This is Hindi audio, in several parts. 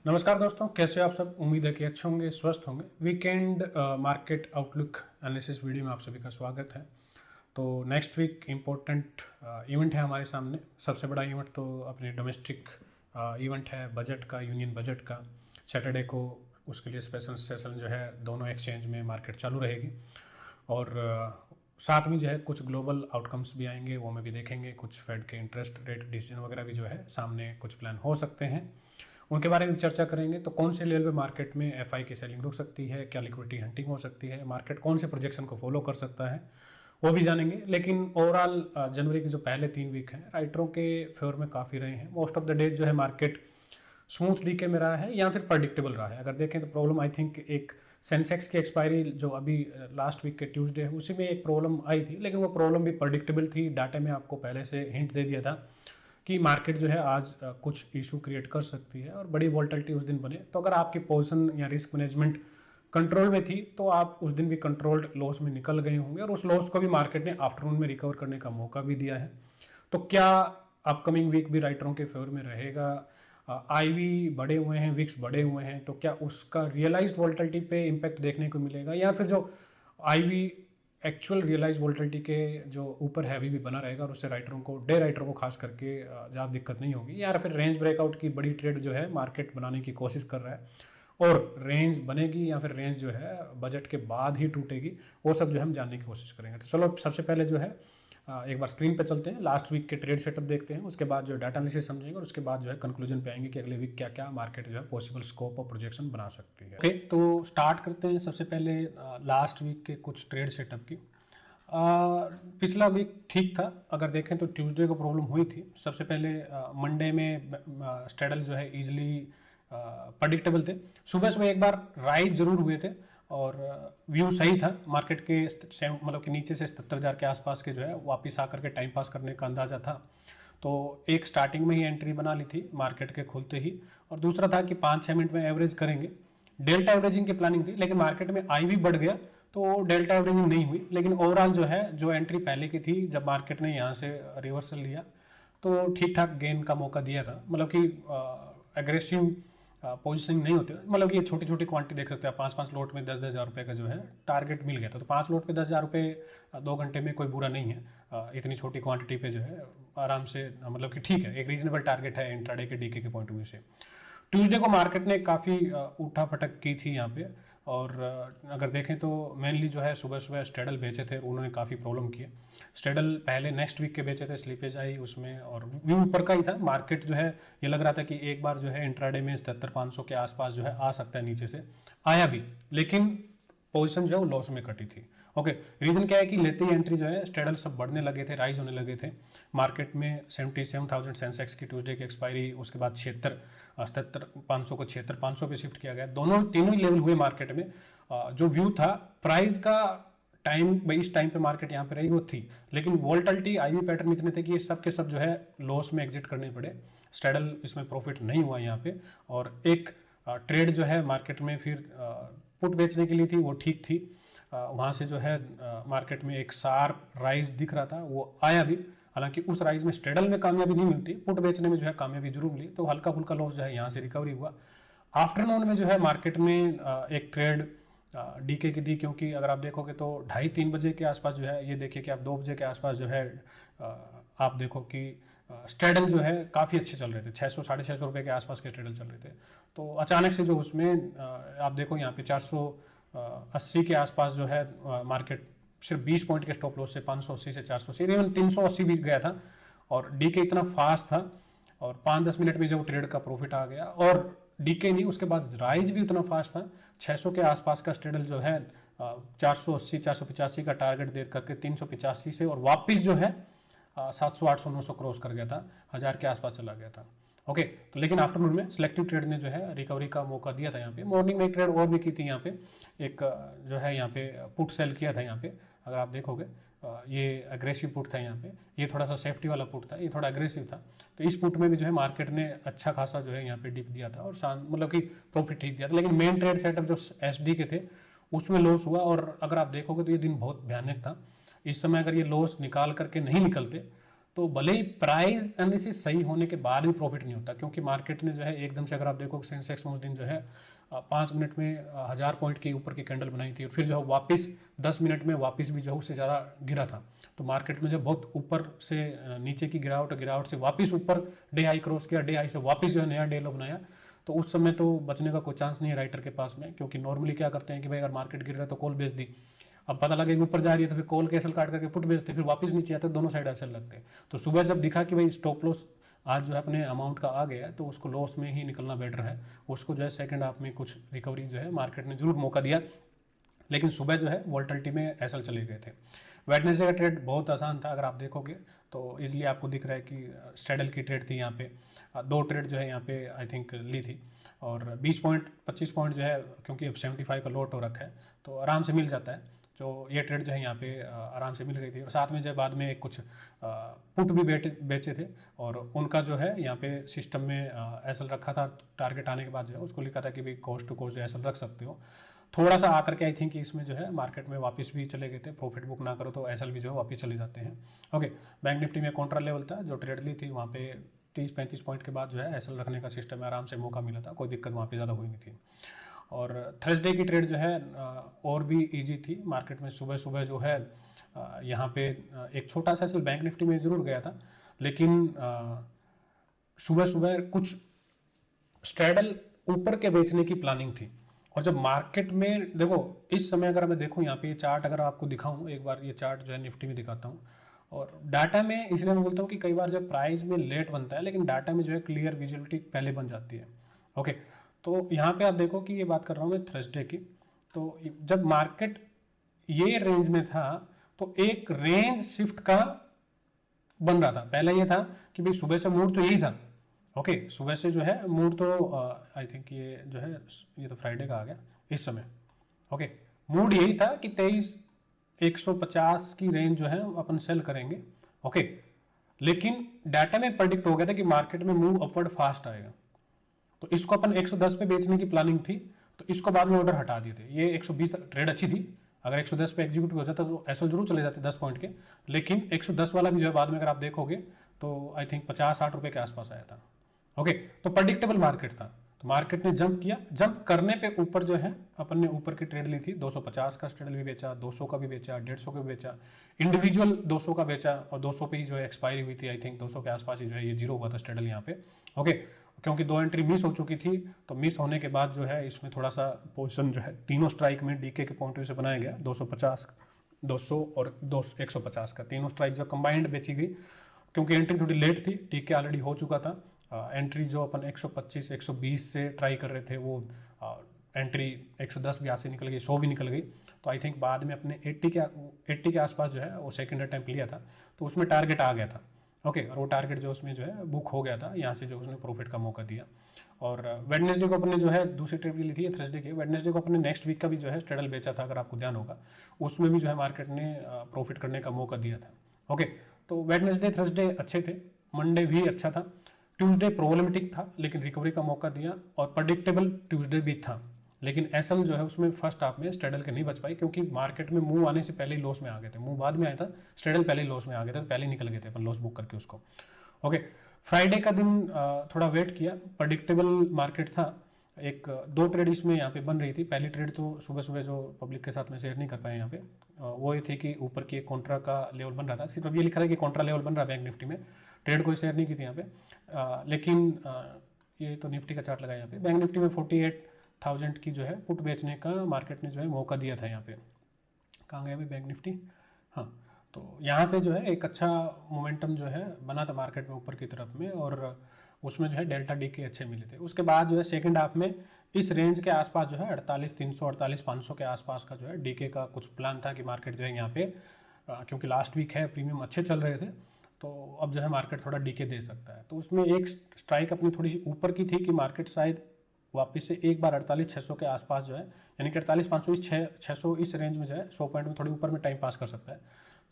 नमस्कार दोस्तों, कैसे हो आप सब। उम्मीद है कि अच्छे होंगे, स्वस्थ होंगे। Weekend market outlook analysis video में आप सभी का स्वागत है। तो नेक्स्ट वीक इम्पोर्टेंट इवेंट है हमारे सामने। सबसे बड़ा इवेंट तो अपने डोमेस्टिक इवेंट है बजट का, यूनियन बजट का। सैटरडे को उसके लिए स्पेशल सेशन जो है दोनों एक्सचेंज में मार्केट चालू रहेगी। और साथ में जो है कुछ ग्लोबल आउटकम्स भी आएंगे, वो में भी देखेंगे। कुछ फेड के इंटरेस्ट रेट डिसीजन वगैरह भी जो है सामने कुछ प्लान हो सकते हैं, उनके बारे में चर्चा करेंगे। तो कौन से लेवल पे मार्केट में एफआई की सेलिंग रुक सकती है, क्या लिक्विडिटी हंटिंग हो सकती है, मार्केट कौन से प्रोजेक्शन को फॉलो कर सकता है, वो भी जानेंगे। लेकिन ओवरऑल जनवरी के जो पहले 3 वीक हैं राइटरों के फेवर में काफ़ी रहे हैं। मोस्ट ऑफ द डेज जो है मार्केट स्मूथ डीके में रहा है या फिर प्रडिक्टेबल रहा है। अगर देखें तो प्रॉब्लम आई थिंक एक सेंसेक्स की एक्सपायरी जो अभी लास्ट वीक के ट्यूसडे है उसी में एक प्रॉब्लम आई थी, लेकिन वो प्रॉब्लम भी प्रडिक्टेबल थी। डाटा में आपको पहले से हिंट दे दिया था कि मार्केट जो है आज कुछ इशू क्रिएट कर सकती है और बड़ी वॉल्टिलिटी उस दिन बने। तो अगर आपकी पोजीशन या रिस्क मैनेजमेंट कंट्रोल में थी तो आप उस दिन भी कंट्रोल्ड लॉस में निकल गए होंगे, और उस लॉस को भी मार्केट ने आफ्टरनून में रिकवर करने का मौका भी दिया है। तो क्या अपकमिंग वीक भी राइटरों के फेवर में रहेगा? आईवी बढ़े हुए हैं, विक्स बढ़े हुए हैं, तो क्या उसका रियलाइज्ड वॉल्टिलिटी पे इम्पैक्ट देखने को मिलेगा, या फिर जो आईवी एक्चुअल रियलाइज वोल्टिलिटी के जो ऊपर हैवी भी बना रहेगा और उससे राइटरों को, डे राइटरों को खास करके ज़्यादा दिक्कत नहीं होगी, या फिर रेंज ब्रेकआउट की बड़ी ट्रेड जो है मार्केट बनाने की कोशिश कर रहा है और रेंज बनेगी या फिर रेंज जो है बजट के बाद ही टूटेगी, वो सब जो है हम जानने की कोशिश करेंगे। तो चलो सबसे पहले जो है एक बार स्क्रीन पे चलते हैं, लास्ट वीक के ट्रेड सेटअप देखते हैं, उसके बाद जो डाटा एनालिसिस समझेंगे और उसके बाद जो है कंक्लूजन पे आएंगे कि अगले वीक क्या क्या मार्केट जो है पॉसिबल स्कोप और प्रोजेक्शन बना सकती है। ओके, तो स्टार्ट करते हैं सबसे पहले लास्ट वीक के कुछ ट्रेड सेटअप की। पिछला वीक ठीक था। अगर देखें तो ट्यूसडे को प्रॉब्लम हुई थी। सबसे पहले मंडे में स्ट्रेडल जो है इजीली प्रडिक्टेबल थे। सुबह सुबह एक बार राइज जरूर हुए थे और व्यू सही था मार्केट के, मतलब कि नीचे से 77,000 के आसपास के जो है वापस आकर के टाइम पास करने का अंदाजा था। तो एक स्टार्टिंग में ही एंट्री बना ली थी मार्केट के खुलते ही, और दूसरा था कि 5-6 मिनट में एवरेज करेंगे। डेल्टा एवरेजिंग की प्लानिंग थी, लेकिन मार्केट में आई भी बढ़ गया तो डेल्टा एवरेजिंग नहीं हुई। लेकिन ओवरऑल जो है जो एंट्री पहले की थी, जब मार्केट ने यहाँ से रिवर्सल लिया तो ठीक ठाक गेन का मौका दिया था। मतलब कि एग्रेसिव पोजिशनिंग नहीं होती, मतलब कि ये छोटी छोटी क्वांटिटी देख सकते हैं। 5-5 लोट में 10-10 हज़ार रुपये का जो है टारगेट मिल गया था। तो 5 लोट पे 10,000 रुपये 2 घंटे में कोई बुरा नहीं है। इतनी छोटी क्वांटिटी पे जो है आराम से, मतलब कि ठीक है, एक रीजनेबल टारगेट है इंट्राडे के डीके के पॉइंट ऑफ व्यू से। ट्यूसडे को मार्केट ने काफ़ी उठा पटक की थी यहाँ पे, और अगर देखें तो मेनली जो है सुबह सुबह स्ट्रेडल बेचे थे, उन्होंने काफ़ी प्रॉब्लम किए। स्ट्रेडल पहले नेक्स्ट वीक के बेचे थे, स्लीपेज आई उसमें, और व्यू ऊपर का ही था। मार्केट जो है ये लग रहा था कि एक बार जो है इंट्राडे में 77,500 के आसपास जो है आ सकता है, नीचे से आया भी, लेकिन पोजीशन जो है वो लॉस में कटी थी। ओके, रीजन क्या है कि लेते ही एंट्री जो है स्ट्रेडल सब बढ़ने लगे थे, राइज होने लगे थे। मार्केट में 77,000 सेंसेक्स की ट्यूसडे की एक्सपायरी, उसके बाद 77,500 को 76,500 पे शिफ्ट किया गया। दोनों तीनों ही लेवल हुए मार्केट में। जो व्यू था प्राइस का टाइम, भाई इस टाइम पे मार्केट यहाँ पे रही वो थी, लेकिन वोल्टिलिटी आईवी पैटर्न इतने थे कि ये सब के सब जो है लॉस में एग्जिट करने पड़े। स्ट्रेडल इसमें प्रॉफिट नहीं हुआ यहाँ पे, और एक ट्रेड जो है मार्केट में फिर पुट बेचने के लिए थी, वो ठीक थी। वहाँ से जो है मार्केट में एक शार्प राइज दिख रहा था, वो आया भी। हालांकि उस राइज में स्ट्रेडल में कामयाबी नहीं मिलती, पुट बेचने में जो है कामयाबी जरूर मिली, तो हल्का फुल्का लॉस जो है यहाँ से रिकवरी हुआ। आफ्टरनून में जो है मार्केट में एक ट्रेड डीके की दी, क्योंकि अगर आप देखोगे तो 2:30-3 बजे के आसपास जो है, ये देखिए कि आप 2 बजे के आसपास जो है आप देखो कि स्ट्रेडल जो है काफ़ी अच्छे चल रहे थे। 600-650 रुपये के आसपास के स्ट्रेडल चल रहे थे। तो अचानक से जो उसमें आप देखो यहाँ पे 480 के आसपास जो है मार्केट सिर्फ 20 पॉइंट के स्टॉप लॉस से 580 से 480, इवन 380 भी गया था, और डीके इतना फास्ट था, और 5-10 मिनट में जो ट्रेड का प्रॉफिट आ गया। और डीके नहीं, उसके बाद राइज भी उतना फास्ट था। 600 के आसपास का स्ट्रेडल जो है 480-485 का टारगेट दे करके 385 से, और वापस जो है 700-800-900 क्रॉस कर गया था, 1000 के आसपास चला गया था। ओके, तो लेकिन आफ्टरनून में सिलेक्टिव ट्रेड ने जो है रिकवरी का मौका दिया था यहाँ पे। मॉर्निंग में एक ट्रेड और भी की थी यहाँ पे, एक जो है यहाँ पे पुट सेल किया था यहाँ पे। अगर आप देखोगे ये अग्रेसिव पुट था यहाँ पे, ये थोड़ा सा सेफ्टी वाला पुट था, ये थोड़ा अग्रेसिव था। तो इस पुट में भी जो है मार्केट ने अच्छा खासा जो है यहाँ पे डिप दिया था, और मतलब कि प्रॉफिट ठीक दिया था। लेकिन मेन ट्रेड सेटअप जो एसडी के थे उसमें लॉस हुआ, और अगर आप देखोगे तो ये दिन बहुत भयानक था। इस समय अगर ये लॉस निकाल करके नहीं निकलते तो भले ही प्राइस एनालिसिस सही होने के बाद भी प्रॉफिट नहीं होता, क्योंकि मार्केट ने जो है एकदम से, अगर आप देखो सेंसेक्स में उस दिन जो है 5 मिनट में 1000 पॉइंट के ऊपर की कैंडल बनाई थी, और फिर जो है वापस 10 मिनट में वापस भी जो है उससे ज़्यादा गिरा था। तो मार्केट में जो बहुत ऊपर से नीचे की गिरावट से वापस ऊपर डे हाई क्रॉस किया, डे हाई से वापस जो है नया डे लो बनाया। तो उस समय तो बचने का कोई चांस नहीं है राइटर के पास में, क्योंकि नॉर्मली क्या करते हैं कि भाई अगर मार्केट गिर रहा है तो कॉल बेच दी, अब पता लगे कि ऊपर जा रही है तो फिर कॉल कैसल काट करके पुट बेचते, फिर वापस नीचे आते, दोनों साइड ऐसे लगते हैं। तो सुबह जब दिखा कि भाई स्टॉप लॉस आज जो है अपने अमाउंट का आ गया है, तो उसको लॉस में ही निकलना बेटर है। उसको जो है सेकंड हाफ में कुछ रिकवरी जो है मार्केट ने जरूर मौका दिया, लेकिन सुबह जो है वॉल्टिलिटी में ऐसा चले गए थे। वेडनेसडे का ट्रेड बहुत आसान था, अगर आप देखोगे तो इजीली आपको दिख रहा है कि स्ट्रेडल की ट्रेड थी यहाँ पे, 2 ट्रेड जो है यहाँ पे आई थिंक ली थी, और 20 पॉइंट 25 पॉइंट जो है, क्योंकि अब 75 का लोट हो रखा है तो आराम से मिल जाता है। तो ये ट्रेड जो है यहाँ पे आराम से मिल गई थी, और साथ में जो बाद में कुछ पुट भी बेचे थे, और उनका जो है यहाँ पे सिस्टम में ऐसा रखा था, टारगेट आने के बाद जो है उसको लिखा था कि भाई कॉस्ट टू कॉस्ट जो ऐसा रख सकते हो। थोड़ा सा आकर के आई थिंक इसमें जो है मार्केट में वापस भी चले गए थे, प्रॉफिट बुक ना करो तो एसएल भी जो है वापस चले जाते हैं। ओके, बैंक निफ्टी में कॉन्ट्रा लेवल था, जो ट्रेड ली थी वहाँ पे 30-35 पॉइंट के बाद जो है एसएल रखने का सिस्टम में आराम से मौका मिला था, कोई दिक्कत वहाँ पे ज़्यादा हुई नहीं थी। और थर्सडे की ट्रेड जो है और भी ईजी थी। मार्केट में सुबह सुबह जो है यहाँ पे एक छोटा सा एसएल बैंक निफ्टी में ज़रूर गया था, लेकिन सुबह सुबह कुछ स्ट्रेडल ऊपर के बेचने की प्लानिंग थी। और जब मार्केट में देखो इस समय अगर मैं देखूं यहाँ पे ये चार्ट अगर आपको दिखाऊं, एक बार ये चार्ट जो है निफ्टी में दिखाता हूँ, और डाटा में इसलिए मैं बोलता हूँ कि कई बार जब प्राइस में लेट बनता है, लेकिन डाटा में जो है क्लियर विजिबिलिटी पहले बन जाती है। ओके, तो यहाँ पे आप देखो कि ये बात कर रहा हूँ मैं थर्सडे की, तो जब मार्केट ये रेंज में था तो एक रेंज शिफ्ट का बन रहा था। पहले ये था कि भाई सुबह से मूड तो यही था, ओके सुबह से जो है मूड तो आई थिंक ये जो है ये तो फ्राइडे का आ गया इस समय। ओके, मूड यही था कि 23,150 की रेंज जो है अपन सेल करेंगे। ओके, लेकिन डाटा में प्रेडिक्ट हो गया था कि मार्केट में मूव अपवर्ड फास्ट आएगा, तो इसको अपन 110 पे बेचने की प्लानिंग थी, तो इसको बाद में ऑर्डर हटा दिए थे। ये 120 ट्रेड अच्छी थी, अगर 110 पे एग्जीक्यूट हो जाता तो एसएल जरूर चले जाते 10 पॉइंट के, लेकिन 110 वाला भी जो है बाद में अगर आप देखोगे तो आई थिंक 50-60 रुपए के आसपास आया था। ओके, तो प्रेडिक्टेबल मार्केट था, तो मार्केट ने जंप किया, जंप करने पे ऊपर जो है अपन ने ऊपर की ट्रेड ली थी, 250 का स्ट्रेडल भी बेचा, 200 का भी बेचा, 150 का भी बेचा, इंडिविजुअल 200 का बेचा, और 200 पे ही जो है एक्सपायरी हुई थी, आई थिंक 200 के आसपास ही जो है ये जीरो हुआ था स्ट्रेडल यहाँ पे। ओके, क्योंकि 2 एंट्री मिस हो चुकी थी, तो मिस होने के बाद जो है इसमें थोड़ा सा पोजीशन जो है तीनों स्ट्राइक में डीके के पॉइंट ऑफ व्यू से बनाया गया, 250 200 और 150 का तीनों स्ट्राइक जो कंबाइंड बेची गई, क्योंकि एंट्री थोड़ी लेट थी, डीके ऑलरेडी हो चुका था। एंट्री जो अपन 125 120 से ट्राई कर रहे थे वो एंट्री 110 भी यहाँ से निकल गई, 100 भी निकल गई, तो आई थिंक बाद में अपने 80 के आसपास जो है वो सेकेंड अटैम्प्ट लिया था, तो उसमें टारगेट आ गया था। ओके, और वो टारगेट जो उसमें जो है बुक हो गया था, यहाँ से जो उसने प्रॉफिट का मौका दिया। और वेडनेसडे को अपने जो है दूसरी ट्रेड ली थी थर्सडे की, वेडनेसडे को अपने नेक्स्ट वीक का भी जो है स्ट्रेडल बेचा था, अगर आपको ध्यान होगा उसमें भी जो है मार्केट ने प्रॉफिट करने का मौका दिया था। ओके, तो वेडनेसडे थर्सडे अच्छे थे, मंडे भी अच्छा था, ट्यूसडे प्रॉब्लमेटिक था लेकिन रिकवरी का मौका दिया, और प्रेडिक्टेबल ट्यूसडे भी था, लेकिन एसएल जो है उसमें फर्स्ट हाफ में स्ट्रेडल के नहीं बच पाई, क्योंकि मार्केट में मूव आने से पहले ही लॉस में आ गए थे। मूव बाद में आया था, स्ट्रेडल पहले ही लॉस में आ गए थे, पहले ही निकल गए थे अपन लॉस बुक करके उसको। ओके, फ्राइडे का दिन थोड़ा वेट किया, प्रेडिक्टेबल मार्केट था, एक 2 ट्रेड इसमें यहाँ पे बन रही थी। पहली ट्रेड तो सुबह सुबह जो पब्लिक के साथ में शेयर नहीं कर पाए यहाँ पे, वो ये थी कि ऊपर की एक कॉन्ट्रा का लेवल बन रहा था, सिर्फ अब ये लिखा था कि कॉन्ट्रा लेवल बन रहा है बैंक निफ्टी में, ट्रेड कोई शेयर नहीं की थी यहाँ पे। लेकिन ये तो निफ्टी का चार्ट लगा यहाँ पे, बैंक निफ्टी में 48,000 की जो है पुट बेचने का मार्केट ने जो है मौका दिया था यहाँ पे। कहाँ गया भाई बैंक निफ्टी, हाँ, तो यहाँ पे जो है एक अच्छा मोमेंटम जो है बना था मार्केट में ऊपर की तरफ में, और उसमें जो है डेल्टा डी के अच्छे मिले थे। उसके बाद जो है सेकंड हाफ में इस रेंज के आसपास जो है 48,300 48,500 के आसपास का जो है डीके का कुछ प्लान था कि मार्केट जो है यहाँ पे क्योंकि लास्ट वीक है प्रीमियम अच्छे चल रहे थे, तो अब जो है मार्केट थोड़ा डीके दे सकता है। तो उसमें एक स्ट्राइक अपनी थोड़ी सी ऊपर की थी कि मार्केट शायद वापस से एक बार 48,600 के आसपास जो है, यानी कि 48,500 इस 600 इस रेंज में जो है 100 पॉइंट में थोड़ी ऊपर में टाइम पास कर सकता है।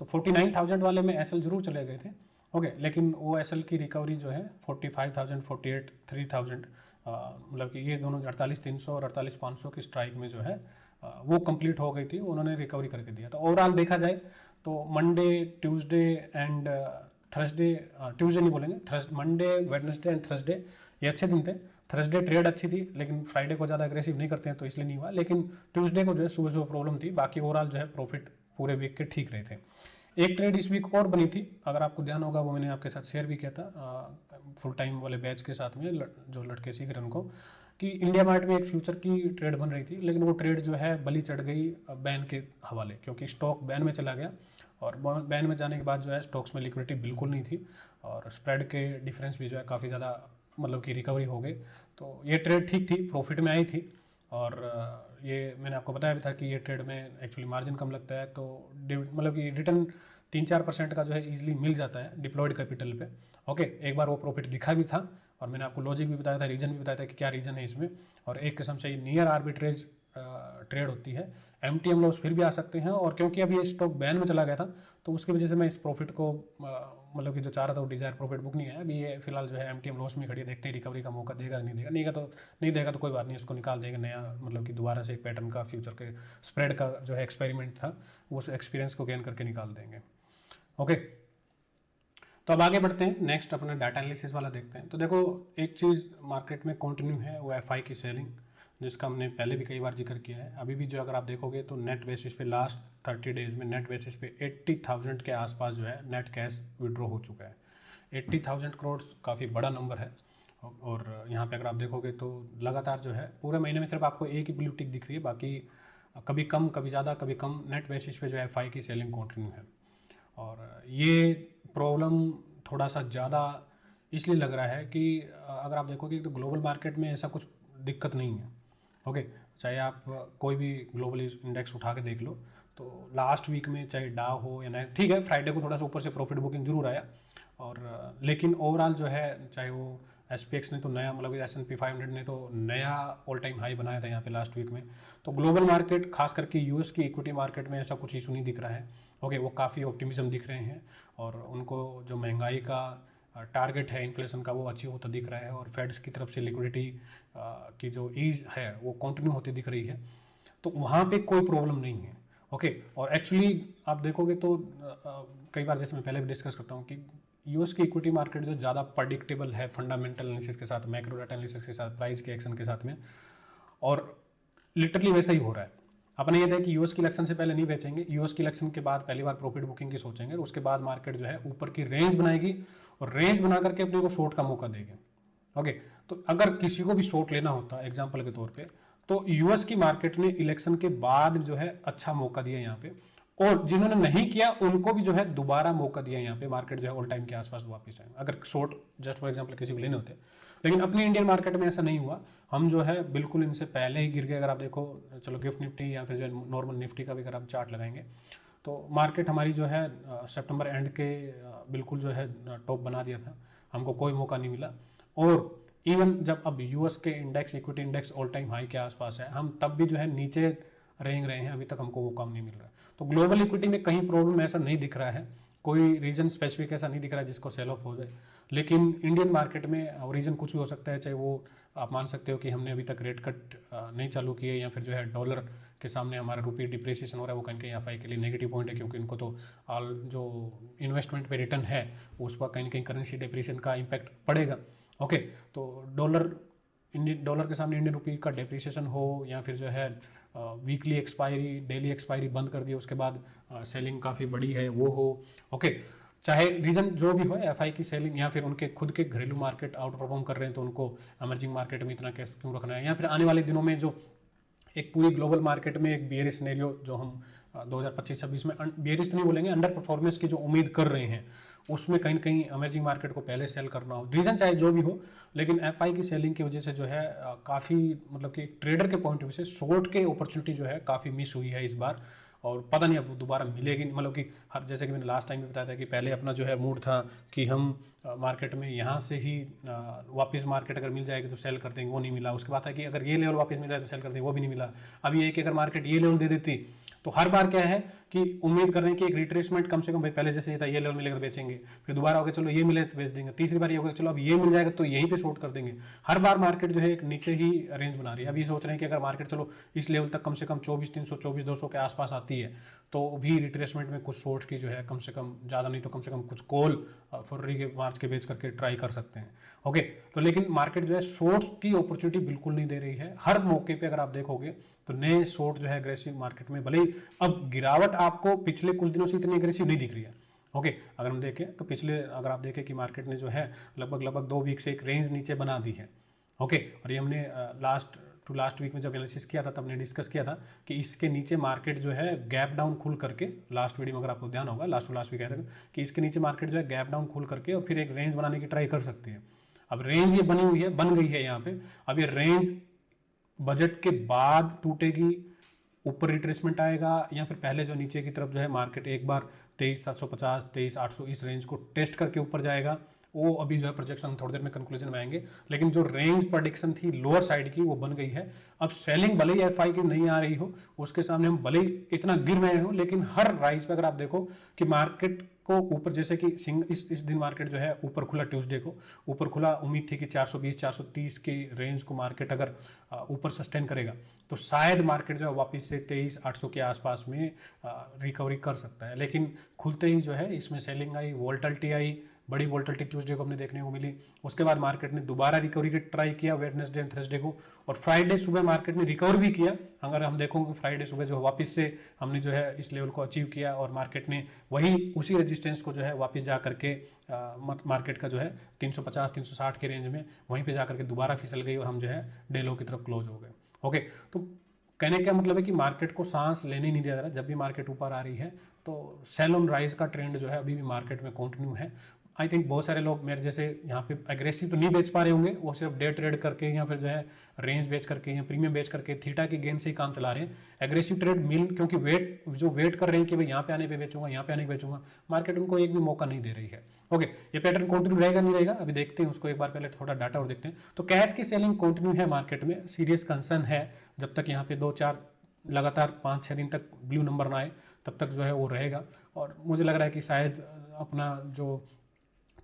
तो 49,000 वाले में एसएल जरूर चले गए थे। ओके, लेकिन वो एसएल की रिकवरी जो है 45,000 48 3,000 मतलब कि ये दोनों 48,300 और 48,500 की स्ट्राइक में जो है वो कंप्लीट हो गई थी, उन्होंने रिकवरी करके दिया था। ओवरऑल देखा जाए तो Monday Tuesday and Thursday, Tuesday नहीं बोलेंगे, मंडे, वेडनेसडे एंड थर्सडे ये अच्छे दिन थे। थर्सडे ट्रेड अच्छी थी, लेकिन फ्राइडे को ज़्यादा अग्रेसिव नहीं करते हैं तो इसलिए नहीं हुआ। लेकिन ट्यूसडे को जो है सुबह सुबह प्रॉब्लम थी, बाकी ओवरऑल जो है प्रॉफिट पूरे वीक के ठीक रहे थे। एक ट्रेड इस वीक और बनी थी, अगर आपको ध्यान होगा वो मैंने आपके साथ शेयर भी किया था फुल टाइम वाले बैच के साथ में, जो लड़के सीख रहे हैं उनको, कि इंडिया मार्ट में एक फ्यूचर की ट्रेड बन रही थी, लेकिन वो ट्रेड जो है बली चढ़ गई बैन के हवाले, क्योंकि स्टॉक बैन में चला गया और बैन में जाने के बाद जो है स्टॉक्स में लिक्विडिटी बिल्कुल नहीं थी और स्प्रेड के डिफरेंस भी जो है काफ़ी ज़्यादा मतलब कि रिकवरी हो गई। तो ये ट्रेड ठीक थी, प्रॉफिट में आई थी और ये मैंने आपको बताया भी था कि ये ट्रेड में एक्चुअली मार्जिन कम लगता है, तो मतलब कि रिटर्न 3-4% का जो है ईजिली मिल जाता है डिप्लॉयड कैपिटल पे। ओके, एक बार वो प्रॉफिट दिखा भी था और मैंने आपको लॉजिक भी बताया था, रीजन भी बताया था कि क्या रीज़न है इसमें। और एक किस्म से नियर आर्बिट्रेज ट्रेड होती है, MTM लॉस फिर भी आ सकते हैं, और क्योंकि अभी ये स्टॉक बैन में चला गया था तो उसकी वजह से मैं इस प्रॉफिट को मतलब कि जो चाह रहा था वो डिजायर प्रॉफिट बुक नहीं है। अभी ये फिलहाल जो है MTM लॉस में खड़ी है, देखते हैं रिकवरी का मौका देगा नहीं देगा, नहीं देगा तो कोई बात नहीं, उसको निकाल देंगे नया, मतलब कि दोबारा से एक पैटर्न का फ्यूचर के स्प्रेड का जो है एक्सपेरिमेंट था वो उस एक्सपीरियंस को गेन करके निकाल देंगे। ओके, तो अब आगे बढ़ते हैं, नेक्स्ट अपना डाटा एनालिसिस वाला देखते हैं। तो देखो एक चीज़ मार्केट में कंटिन्यू है वो FI की सेलिंग, जिसका हमने पहले भी कई बार जिक्र किया है। अभी भी जो अगर आप देखोगे तो नेट बेसिस पे लास्ट 30 डेज में नेट बेसिस पे 80,000 के आसपास जो है नेट कैश विड्रॉ हो चुका है। 80,000 करोड़ काफ़ी बड़ा नंबर है और यहाँ पे अगर आप देखोगे तो लगातार जो है पूरे महीने में सिर्फ आपको एक ही ब्लू टिक दिख रही है, बाकी कभी कम कभी ज़्यादा कभी कम नेट बेसिस पे जो है FI की सेलिंग कंटिन्यू है। और ये प्रॉब्लम थोड़ा सा ज़्यादा इसलिए लग रहा है कि अगर आप देखोगे तो ग्लोबल मार्केट में ऐसा कुछ दिक्कत नहीं है। ओके, चाहे आप कोई भी ग्लोबल इंडेक्स उठा के देख लो, तो लास्ट वीक में चाहे डाउ हो या नहीं, ठीक है फ्राइडे को थोड़ा सा ऊपर से प्रॉफिट बुकिंग जरूर आया, और लेकिन ओवरऑल जो है चाहे वो SPX ने तो नया मतलब S&P 500 ने तो नया ऑल टाइम हाई बनाया था यहाँ पे लास्ट वीक में। तो ग्लोबल मार्केट खास करके US की इक्विटी मार्केट में ऐसा कुछ इशू नहीं दिख रहा है। ओके, वो काफ़ी ऑप्टिमिज्म दिख रहे हैं और उनको जो महंगाई का टारगेट है इन्फ्लेशन का वो अचीव होता दिख रहा है, और फेड्स की तरफ से लिक्विडिटी की जो ईज है वो कंटिन्यू होती दिख रही है, तो वहाँ पे कोई प्रॉब्लम नहीं है। ओके, और एक्चुअली आप देखोगे तो कई बार जैसे मैं पहले भी डिस्कस करता हूँ कि US की इक्विटी मार्केट जो ज़्यादा प्रडिक्टेबल है फंडामेंटल एनालिसिस के साथ, मैक्रो डाटा एनालिसिस के साथ, प्राइस के एक्शन के साथ में, और लिटरली वैसा ही हो रहा है। अपने ये था कि US की इलेक्शन से पहले नहीं बेचेंगे, US की इलेक्शन के बाद पहली बार प्रॉफिट बुकिंग की सोचेंगे, और उसके बाद मार्केट जो है ऊपर की रेंज बनाएगी और रेंज बना करके अपने को शॉर्ट का मौका देगी। ओके, तो अगर किसी को भी शॉर्ट लेना होता एग्जाम्पल के तौर पे, तो US की मार्केट ने इलेक्शन के बाद जो है अच्छा मौका दिया यहाँ पे, और जिन्होंने नहीं किया उनको भी जो है दोबारा मौका दिया यहाँ पे, मार्केट जो है ऑल टाइम के आसपास वापस आए अगर शॉर्ट जस्ट फॉर एग्जाम्पल किसी को लेने होते। लेकिन अपनी इंडियन मार्केट में ऐसा नहीं हुआ, हम जो है बिल्कुल इनसे पहले ही गिर गए। अगर आप देखो, चलो गिफ्ट निफ्टी या फिर जो नॉर्मल निफ्टी का भी अगर आप चार्ट लगाएंगे तो मार्केट हमारी जो है सितंबर एंड के बिल्कुल जो है टॉप बना दिया था, हमको कोई मौका नहीं मिला। और इवन जब अब US के index, equity index all time high के आसपास है, हम तब भी जो है नीचे रेंग रहे हैं, अभी तक हमको वो काम नहीं मिल रहा। तो ग्लोबल इक्विटी में कहीं प्रॉब्लम ऐसा नहीं दिख रहा है, कोई रीजन स्पेसिफिक ऐसा नहीं दिख रहा है जिसको सेल ऑफ हो जाए। लेकिन इंडियन मार्केट में रीजन कुछ भी हो सकता है, चाहे वो आप मान सकते हो कि हमने अभी तक रेट कट नहीं चालू किए, या फिर जो है डॉलर के सामने हमारा रुपये डिप्रिसिएशन हो रहा है, वो कहीं कहीं FI के लिए नेगेटिव पॉइंट है, क्योंकि इनको तो ऑल जो इन्वेस्टमेंट पे रिटर्न है उस पर कहीं ना कहीं करेंसी डिप्रिसिएशन का इम्पैक्ट पड़ेगा। ओके, तो डॉलर के सामने इंडियन रुपये का डेप्रिसिएशन हो, या फिर जो है वीकली एक्सपायरी, डेली एक्सपायरी बंद कर दिए, उसके बाद सेलिंग काफ़ी बड़ी है वो हो। ओके, चाहे रीज़न जो भी हो, FI की सेलिंग या फिर उनके खुद के घरेलू मार्केट आउट परफॉर्म कर रहे हैं तो उनको इमर्जिंग मार्केट में इतना कैश क्यों रखना है, या फिर आने वाले दिनों में जो एक पूरी ग्लोबल मार्केट में एक बेयरिश सिनेरियो जो हम 2025-26 में बेयरिश तो नहीं बोलेंगे, अंडर परफॉर्मेंस की जो उम्मीद कर रहे हैं, उसमें कहीं ना कहीं इमर्जिंग मार्केट को पहले सेल करना हो, रीज़न चाहे जो भी हो, लेकिन FI की सेलिंग की वजह से जो है काफ़ी मतलब कि ट्रेडर के पॉइंट ऑफ व्यू से शॉर्ट के अपॉर्चुनिटी जो है काफ़ी मिस हुई है इस बार, और पता नहीं अब दोबारा मिलेगी। मतलब कि हर, जैसे कि मैंने लास्ट टाइम में बताया था कि पहले अपना जो है मूड था कि हम मार्केट में यहाँ से ही वापस मार्केट अगर मिल जाएगी तो सेल कर देंगे, वो नहीं मिला। उसके बाद है कि अगर ये लेवल वापस मिल जाए तो सेल कर देंगे, वो भी नहीं मिला। अभी एक अगर मार्केट ये लेवल दे देती तो हर बार क्या है कि उम्मीद कर रहे हैं कि एक रिट्रेसमेंट कम से कम, भाई पहले जैसे ये था ये लेवल मिलेगा तो बेचेंगे, फिर दोबारा हो गया चलो ये मिले तो बेच देंगे, तीसरी बार ये हो गया चलो अब ये मिल जाएगा तो यहीं पे शॉर्ट कर देंगे। हर बार मार्केट जो है एक नीचे ही रेंज बना रही है। अभी सोच रहे हैं कि अगर मार्केट चलो इस लेवल तक कम से कम 24,300 24,200 के आसपास आती है तो भी रिट्रेसमेंट में कुछ शॉर्ट की जो है कम से कम, ज़्यादा नहीं तो कम से कम कुछ कॉल फरवरी के मार्च के बेच करके ट्राई कर सकते हैं। ओके, तो लेकिन मार्केट जो है शॉर्ट्स की अपॉर्चुनिटी बिल्कुल नहीं दे रही है। हर मौके पे अगर आप देखोगे तो नए शॉर्ट जो है अग्रेसिव मार्केट में, भले ही अब गिरावट आपको पिछले कुछ दिनों से इतनी अग्रेसिव नहीं दिख रही है। ओके, अगर हम देखें तो पिछले, अगर आप देखें कि मार्केट ने जो है लगभग 2 वीक से एक रेंज नीचे बना दी है। ओके, और ये हमने लास्ट वीक में जब एनालिसिस किया था तब हमने डिस्कस किया था कि इसके नीचे मार्केट जो है गैप डाउन खुल करके, लास्ट वीडियो में अगर आपको ध्यान होगा लास्ट वीक कह रहे थे कि इसके नीचे मार्केट जो है गैप डाउन खुल करके और फिर एक रेंज बनाने की ट्राई कर सकती है। अब रेंज ये बनी हुई है, बन गई है यहाँ पे। अब ये रेंज बजट के बाद टूटेगी, ऊपर रिट्रेसमेंट आएगा, या फिर पहले जो नीचे की तरफ जो है मार्केट एक बार 23,750 23,800 इस रेंज को टेस्ट करके ऊपर जाएगा। वो अभी जो है प्रोजेक्शन थोड़ी देर में कंक्लूजन में आएंगे, लेकिन जो रेंज प्रेडिक्शन थी लोअर साइड की वो बन गई है। अब सेलिंग भले ही एफआई की नहीं आ रही हो, उसके सामने हम भले ही इतना गिर रहे हो, लेकिन हर राइज पे अगर आप देखो कि मार्केट को ऊपर, जैसे कि इस दिन मार्केट जो है ऊपर खुला, ट्यूसडे को ऊपर खुला, उम्मीद थी कि 420 430 की रेंज को मार्केट अगर ऊपर सस्टेन करेगा तो शायद मार्केट जो है वापस से 23,800 के आसपास में रिकवरी कर सकता है। लेकिन खुलते ही जो है इसमें सेलिंग आई, वोल्टिलिटी आई, बड़ी वोल्टिलिटी ट्यूसडे को हमने देखने को मिली। उसके बाद मार्केट ने दोबारा रिकवरी की ट्राई किया वेडनेसडे एंड थर्सडे को, और फ्राइडे सुबह मार्केट ने रिकवर भी किया। अगर हम देखोगे फ्राइडे सुबह जो वापस से हमने जो है इस लेवल को अचीव किया और मार्केट ने वही उसी रेजिस्टेंस को जो है वापस जा करके मार्केट का जो है 350 360 के रेंज में वहीं पे जा करके दोबारा फिसल गई और हम जो है डे लो की तरफ क्लोज हो गए। ओके, तो कहने का मतलब है कि मार्केट को सांस लेने नहीं दिया जा रहा। जब भी मार्केट ऊपर आ रही है तो सेल ऑन राइज का ट्रेंड जो है अभी भी मार्केट में कंटिन्यू है। आई थिंक बहुत सारे लोग मेरे जैसे यहाँ पे एग्रेसिव तो नहीं बेच पा रहे होंगे, वो सिर्फ डे ट्रेड करके या फिर जो है रेंज बेच करके या प्रीमियम बेच करके थीटा की गेन से ही काम चला रहे हैं। एग्रेसिव ट्रेड मिल, क्योंकि वेट कर रहे हैं कि भाई यहाँ पे आने पे बेचूंगा, यहाँ पे आने पे बेचूंगा, मार्केट उनको एक भी मौका नहीं दे रही है। ओके, ये पैटर्न कंटिन्यू रहेगा नहीं रहेगा अभी देखते हैं उसको, एक बार पहले थोड़ा डाटा और देखते हैं। तो कैश की सेलिंग कंटिन्यू है मार्केट में, सीरियस कंसर्न है। जब तक यहाँ पे 2-4 लगातार 5-6 दिन तक ब्लू नंबर ना आए तब तक जो है वो रहेगा। और मुझे लग रहा है कि शायद अपना जो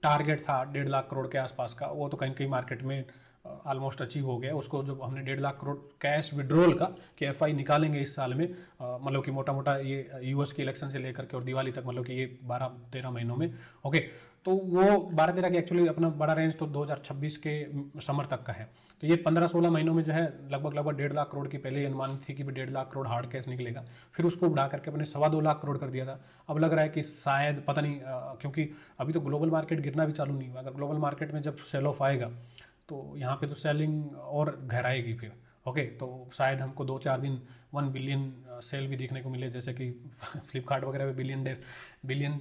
टारगेट था 1.5 लाख करोड़ के आसपास का, वो तो कहीं कहीं मार्केट में ऑलमोस्ट अचीव हो गया। उसको जब हमने 1.5 लाख करोड़ कैश विड्रॉल का कि एफआई निकालेंगे इस साल में, मतलब कि मोटा मोटा ये यूएस के इलेक्शन से लेकर के और दिवाली तक, मतलब कि ये 12-13 महीनों में। ओके, तो वो 12-13 के एक्चुअली अपना बड़ा रेंज तो 2026 के समर तक का है। तो ये 15-16 महीनों में जो है लगभग 1.5 लाख करोड़ की पहले ही अनुमान थी कि 1.5 लाख करोड़ हार्ड कैश निकलेगा, फिर उसको बढ़ा करके अपने 2.25 लाख करोड़ कर दिया था। अब लग रहा है कि शायद पता नहीं, क्योंकि अभी तो ग्लोबल मार्केट गिरना भी चालू नहीं हुआ। अगर ग्लोबल मार्केट में जब सेल ऑफ आएगा तो यहाँ पे तो सेलिंग और गहराएगी फिर। ओके, तो शायद हमको 2-4 दिन 1 बिलियन सेल भी देखने को मिले, जैसे कि फ्लिपकार्ट वगैरह पे बिलियन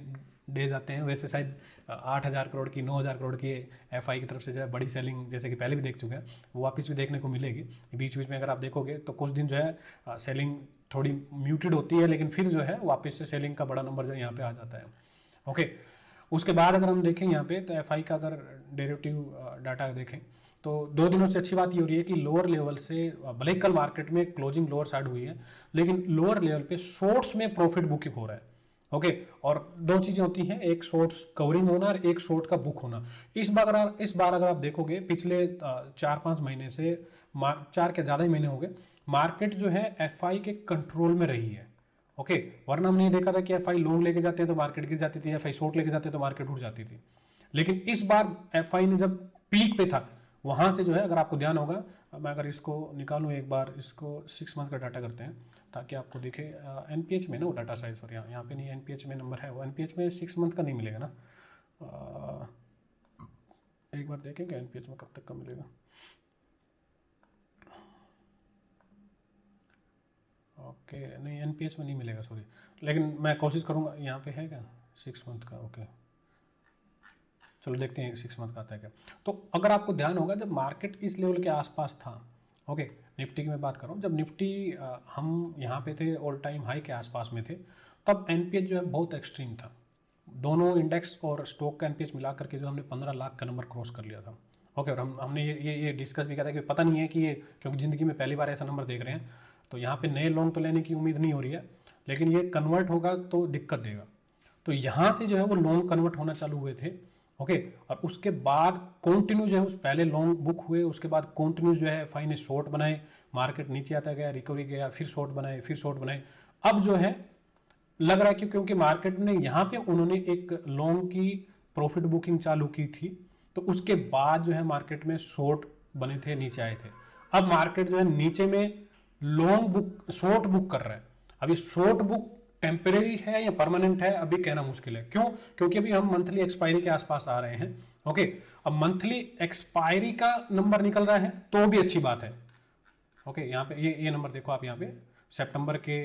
डेज आते हैं, वैसे शायद 8,000 करोड़ की 9,000 करोड़ की एफआई की तरफ से जो है बड़ी सेलिंग, जैसे कि पहले भी देख चुके हैं, वो वापस भी देखने को मिलेगी। बीच बीच में अगर आप देखोगे तो कुछ दिन जो है सेलिंग थोड़ी म्यूटेड होती है, लेकिन फिर जो है वापस से सेलिंग का बड़ा नंबर जो यहाँ पे आ जाता है। ओके, उसके बाद अगर हम देखें यहाँ पे तो एफआई का अगर डेरिवेटिव डाटा देखें तो 2 दिनों से अच्छी बात ये हो रही है कि लोअर लेवल से, भले ही कल मार्केट में क्लोजिंग लोअर साइड हुई है, लेकिन लोअर लेवल पे शॉर्ट्स में प्रॉफिट बुकिंग हो रहा है। ओके, और 2 चीजें होती हैं, एक शॉर्ट्स कवरिंग होना और एक शॉर्ट का बुक होना। इस बार अगर आप देखोगे पिछले 4-5 महीने से, 4 के ज़्यादा ही महीने हो गए, मार्केट जो है एफआई के कंट्रोल में रही है। ओके, वरना हमने ये देखा था कि एफआई लॉन्ग लेके जाते हैं तो मार्केट गिर जाती थी, एफआई शॉर्ट लेके जाते हैं तो मार्केट उठ जाती थी। लेकिन इस बार एफआई ने जब पीक पे था वहां से जो है, अगर आपको ध्यान होगा, मैं अगर इसको निकालूं एक बार, इसको 6 मंथ का डाटा करते हैं ताकि आपको दिखे। एनपीएच में ना वो डाटा साइज, और यहाँ पे नहीं, एनपीएच में नंबर है, वो एनपीएच में 6 मंथ का नहीं मिलेगा ना। एक बार देखेंगे एनपीएच में कब तक का मिलेगा। ओके, नहीं एनपीएच में नहीं मिलेगा, सॉरी, लेकिन मैं कोशिश करूँगा। यहाँ पे है क्या 6 मंथ का? ओके, चलो देखते हैं 6 मंथ का आता है क्या। तो अगर आपको ध्यान होगा जब मार्केट इस लेवल के आसपास था, ओके, निफ्टी की मैं बात कर रहा हूँ, जब निफ्टी हम यहाँ पे थे ऑल टाइम हाई के आसपास में थे, तब एनपीएच जो है बहुत एक्सट्रीम था। दोनों इंडेक्स और स्टॉक का एनपीएच मिला करके जो हमने 15 लाख का नंबर क्रॉस कर लिया था। ओके, और हमने ये डिस्कस भी किया था कि पता नहीं है कि ये, क्योंकि ज़िंदगी में पहली बार ऐसा नंबर देख रहे हैं, तो यहाँ पे नए लॉन्ग तो लेने की उम्मीद नहीं हो रही है, लेकिन ये कन्वर्ट होगा तो दिक्कत देगा। तो यहाँ से जो है वो लॉन्ग कन्वर्ट होना चालू हुए थे, ओके। और उसके बाद कंटिन्यू जो है उस पहले लॉन्ग बुक हुए, उसके बाद कंटिन्यू जो है फाइन ने शॉर्ट बनाए, मार्केट नीचे आता गया, रिकवरी गया, फिर शॉर्ट बनाए, फिर शॉर्ट बनाए। अब जो है लग रहा है कि क्योंकि मार्केट ने यहाँ पे उन्होंने एक लॉन्ग की प्रॉफिट बुकिंग चालू की थी, तो उसके बाद जो है मार्केट में शॉर्ट बने थे, नीचे आए थे। अब मार्केट जो है नीचे में लॉन्ग बुक शॉर्ट बुक कर रहा है। अभी शॉर्ट बुक टेम्परेरी है या परमानेंट है अभी कहना मुश्किल है। क्यों? क्योंकि अभी हम मंथली एक्सपायरी के आसपास आ रहे हैं, ओके। अब मंथली एक्सपायरी का नंबर निकल रहा है तो भी अच्छी बात है, ओके। यहाँ पे ये नंबर देखो आप, यहाँ पे सितंबर के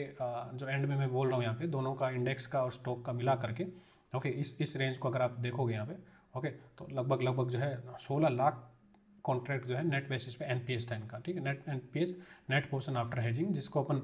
जो एंड में मैं बोल रहा हूँ, यहाँ पे दोनों का इंडेक्स का और स्टॉक का मिला करके, ओके, इस रेंज को अगर आप देखोगे यहाँ पे, ओके, तो लगभग जो है 16 लाख कॉन्ट्रैक्ट जो है नेट बेसिस पे एनपीएस था इनका, ठीक है। Net NPS, net portion after hedging, जिसको अपन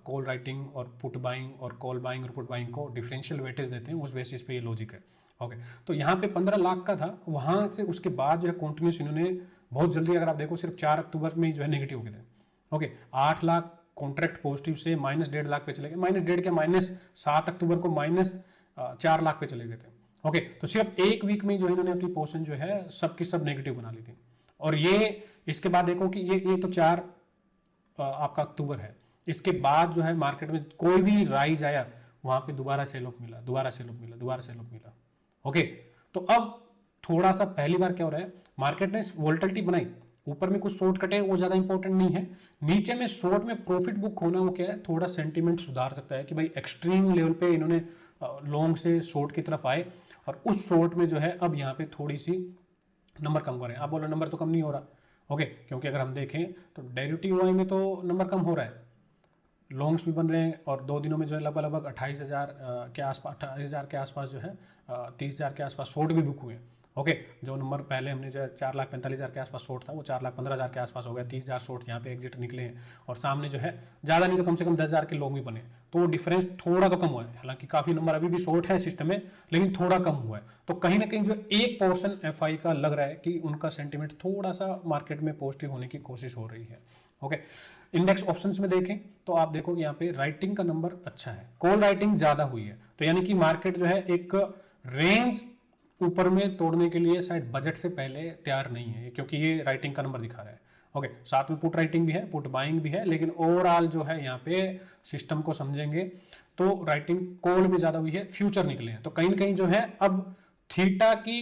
कॉल राइटिंग और पुट बाइंग और कॉल बाइंग और पुट बाइंग को डिफरेंशियल वेटेज देते हैं, उस बेसिस पे ये लॉजिक है, ओके। तो यहाँ पे 15 लाख का था, वहाँ से उसके बाद जो है कॉन्टिन्यूस इन्होंने बहुत जल्दी, अगर आप देखो सिर्फ 4 अक्टूबर में ही जो है नेगेटिव हो गए थे, ओके। 8 लाख कॉन्ट्रैक्ट पॉजिटिव से -1.5 लाख पे चले गए, -1.5 के -7 अक्टूबर को -4 लाख पे चले गए थे, ओके। तो सिर्फ एक वीक में जो इन्होंने अपनी पोजीशन जो है सब की सब नेगेटिव बना ली थी। और ये इसके बाद देखो कि ये तो 4 आपका अक्टूबर है, इसके बाद जो है मार्केट में कोई भी राइज आया वहां पे दोबारा सेल ऑफ मिला, दोबारा सेल ऑफ मिला, दोबारा सेल ऑफ मिला, ओके। तो अब थोड़ा सा पहली बार क्या हो रहा है, मार्केट ने वोल्टिलिटी बनाई, ऊपर में कुछ शॉर्ट कटे, वो ज्यादा इंपॉर्टेंट नहीं है, नीचे में शॉर्ट में प्रॉफिट बुक होना वो क्या है, थोड़ा सेंटीमेंट सुधार सकता है कि भाई एक्सट्रीम लेवल पे इन्होंने लॉन्ग से शॉर्ट की तरफ आए, और उस शॉर्ट में जो है अब यहाँ पे थोड़ी सी नंबर कम कर रहे हैं। आप बोलो नंबर तो कम नहीं हो रहा, ओके, क्योंकि अगर हम देखें तो डेरिवेटिव वाई में तो नंबर कम हो रहा है, लॉन्ग्स भी बन रहे हैं, और 2 दिनों में जो है लगभग 28,000 के आसपास, 28,000 के आसपास जो है 30,000 के आसपास शॉर्ट भी बुक हुए, ओके। जो नंबर पहले हमने जो है 4,45,000 के आसपास शॉर्ट था, वो 4,15,000 के आसपास हो गया, 30,000 शॉर्ट यहाँ पे एग्जिट निकले हैं, और सामने जो है ज़्यादा नहीं तो कम से कम 10,000 के लोग भी बने, तो वो डिफरेंस थोड़ा तो कम हुआ है। हालांकि काफ़ी नंबर अभी भी शॉर्ट है सिस्टम में, लेकिन थोड़ा कम हुआ है। तो कहीं ना कहीं जो एक पोर्शन एफआई का लग रहा है कि उनका सेंटीमेंट थोड़ा सा मार्केट में पॉजिटिव होने की कोशिश हो रही है, ओके। इंडेक्स ऑप्शंस में देखें तो आप देखोगे यहाँ पे राइटिंग का नंबर अच्छा है, कॉल राइटिंग ज्यादा हुई है, तो यानी कि मार्केट जो है एक रेंज ऊपर में तोड़ने के लिए शायद बजट से पहले तैयार नहीं है, क्योंकि ये राइटिंग का नंबर दिखा रहा है, ओके। साथ में पुट राइटिंग भी है, पुट बाइंग भी है, लेकिन ओवरऑल जो है यहाँ पे सिस्टम को समझेंगे तो राइटिंग कॉल में ज्यादा हुई है, फ्यूचर निकले हैं, तो कहीं ना कहीं जो है अब थीटा की